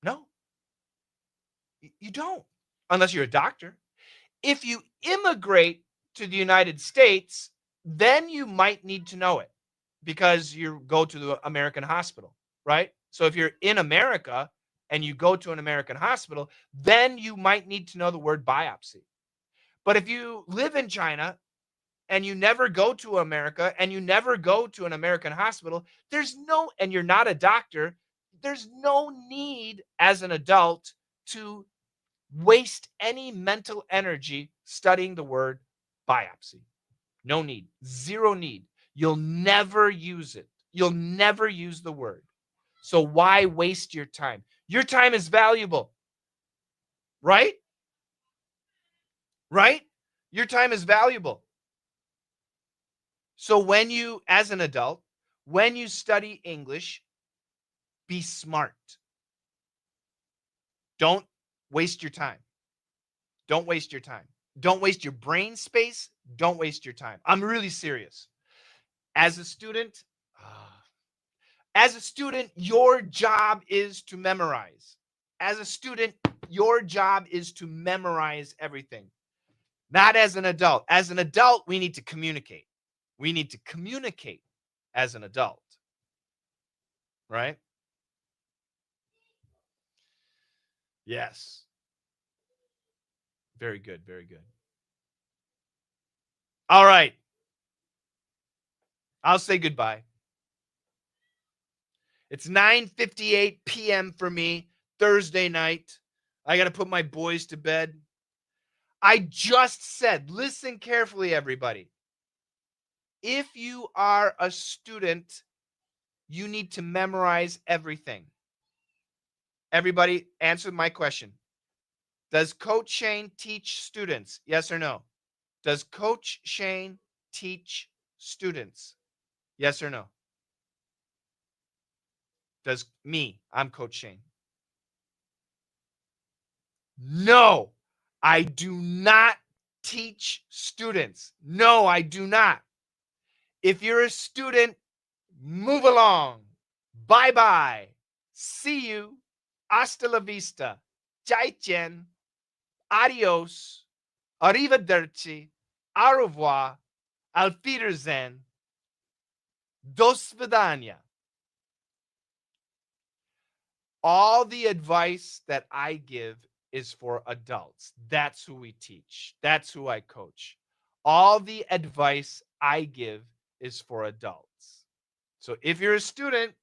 No, you don't, unless you're a doctor. If you immigrate to the United States, then you might need to know it because you go to the American hospital, right? So if you're in America and you go to an American hospital, then you might need to know the word biopsy. But if you live in China and you never go to America and you never go to an American hospital, and you're not a doctor, there's no need as an adult to waste any mental energy studying the word biopsy. No need. Zero need. You'll never use it. You'll never use the word. So why waste your time? Your time is valuable, right? Right? Your time is valuable. So as an adult, when you study English, be smart. Don't waste your time. Don't waste your time. Don't waste your brain space. Don't waste your time. I'm really serious. As a student, ah, your job is to memorize. As a student, your job is to memorize everything. Not as an adult. As an adult, we need to communicate. We need to communicate as an adult, right? Yes. Very good. Very good. All right. I'll say goodbye. It's 9:58 p.m. for me, Thursday night. I got to put my boys to bed. I just said, listen carefully, everybody. If you are a student, you need to memorize everything. Everybody, answer my question. Does Coach Shane teach students? Yes or no? Does Coach Shane teach students? Yes or no? I'm Coach Shane. No, I do not teach students. No, I do not. If you're a student, move along. Bye bye. See you. Hasta la vista. Zaijian. Adios. Arrivederci. Au revoir. Auf Wiedersehen. Do svidania. All the advice that I give is for adults. That's who we teach. That's who I coach. All the advice I give is for adults. So if you're a student,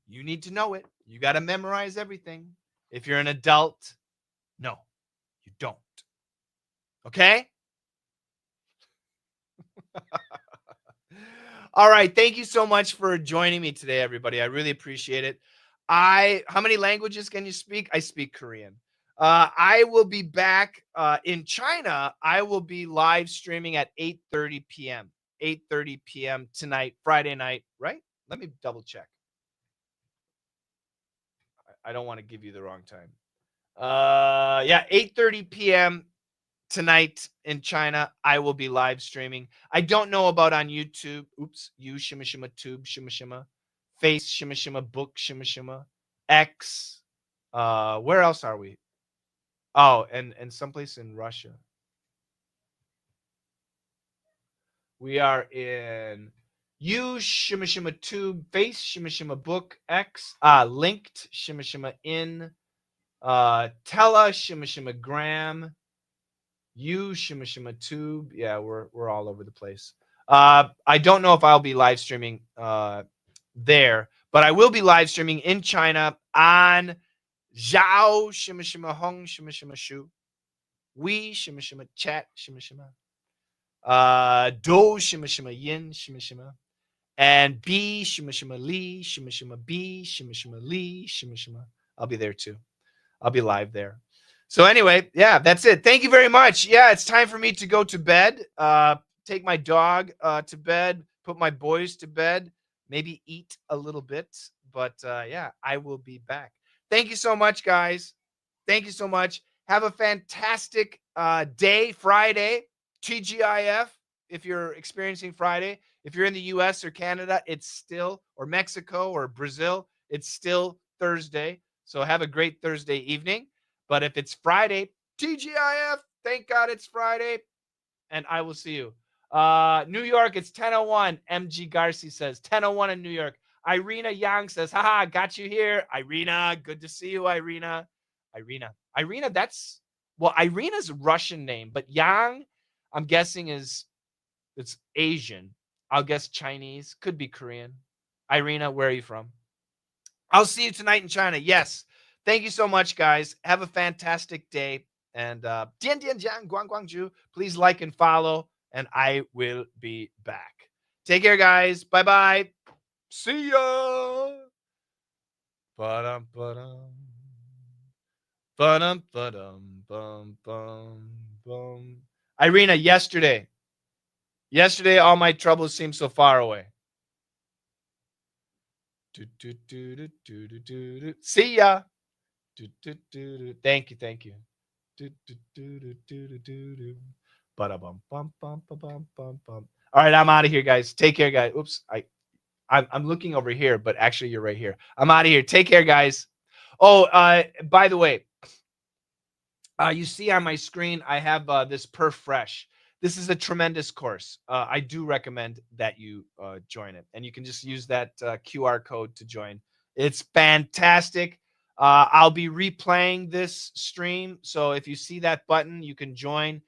you need to know it. You got to memorize everything. If you're an adult, no, you don't. Okay? All right. Thank you so much for joining me today, everybody. I really appreciate it. How many languages can you speak? I speak Korean. I will be back in China. I will be live streaming at 8:30 p.m. 8:30 p.m. tonight, Friday night, right? Let me double check. I don't want to give you the wrong time. Yeah, 8:30 p.m. tonight in China. I will be live streaming. I don't know about on YouTube. Oops, you shima shima tube shima shima, face shima shima book shima shima, X. Where else are we? Oh, and someplace in Russia. We are in you shima shima tube, face shima shima book, X. Linked shima shima in. Tella shima shima gram. You shima shima tube. Yeah, we're all over the place. I don't know if I'll be live streaming there, But I will be live streaming in China on Zhao Shima Shima Hong Shima Shima Shu. We Shima Shima Chat Shima Shima. Do Shima Shima Yin Shima Shima. And B Shima Shima Li Shima Shima B Shima Shima Li Shima Shima. I'll be there too. I'll be live there. So anyway, yeah, that's it. Thank you very much. Yeah, it's time for me to go to bed. Take my dog to bed, put my boys to bed, maybe eat a little bit. But yeah, I will be back. Thank you so much, guys. Thank you so much. Have a fantastic day, Friday, TGIF. If you're experiencing Friday, if you're in the US or Canada, it's still, or Mexico or Brazil, it's still Thursday. So have a great Thursday evening. But if it's Friday, TGIF, thank God it's Friday. And I will see you. New York, it's 10:01. MG Garcia says 10:01 in New York. Irina Yang says, haha, got you here. Irina, good to see you, Irina. Irina, that's, well, Irina's a Russian name, but Yang, I'm guessing it's Asian. I'll guess Chinese, could be Korean. Irina, where are you from? I'll see you tonight in China. Yes. Thank you so much, guys. Have a fantastic day. And Dian Dian Jiang, Guang Guangju, please like and follow, and I will be back. Take care, guys. Bye bye. See ya. Ba-dum, ba-dum. Ba-dum, ba-dum, bum, bum, bum. Irina, yesterday, all my troubles seemed so far away. See ya. Thank you. All right, I'm out of here, guys. Take care, guys. Oops, I'm looking over here, but actually you're right here. I'm out of here. Take care, guys. Oh, by the way, you see on my screen, I have this Perf Fresh. This is a tremendous course. I do recommend that you join it, and you can just use that QR code to join. It's fantastic. I'll be replaying this stream, so if you see that button, you can join.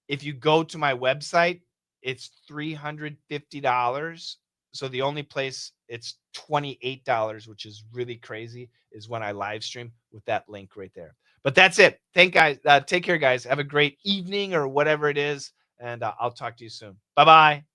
If you go to my website, it's $350. So the only place it's $28, which is really crazy, is when I live stream with that link right there. But that's it. Take care, guys. Have a great evening or whatever it is, and I'll talk to you soon. Bye-bye.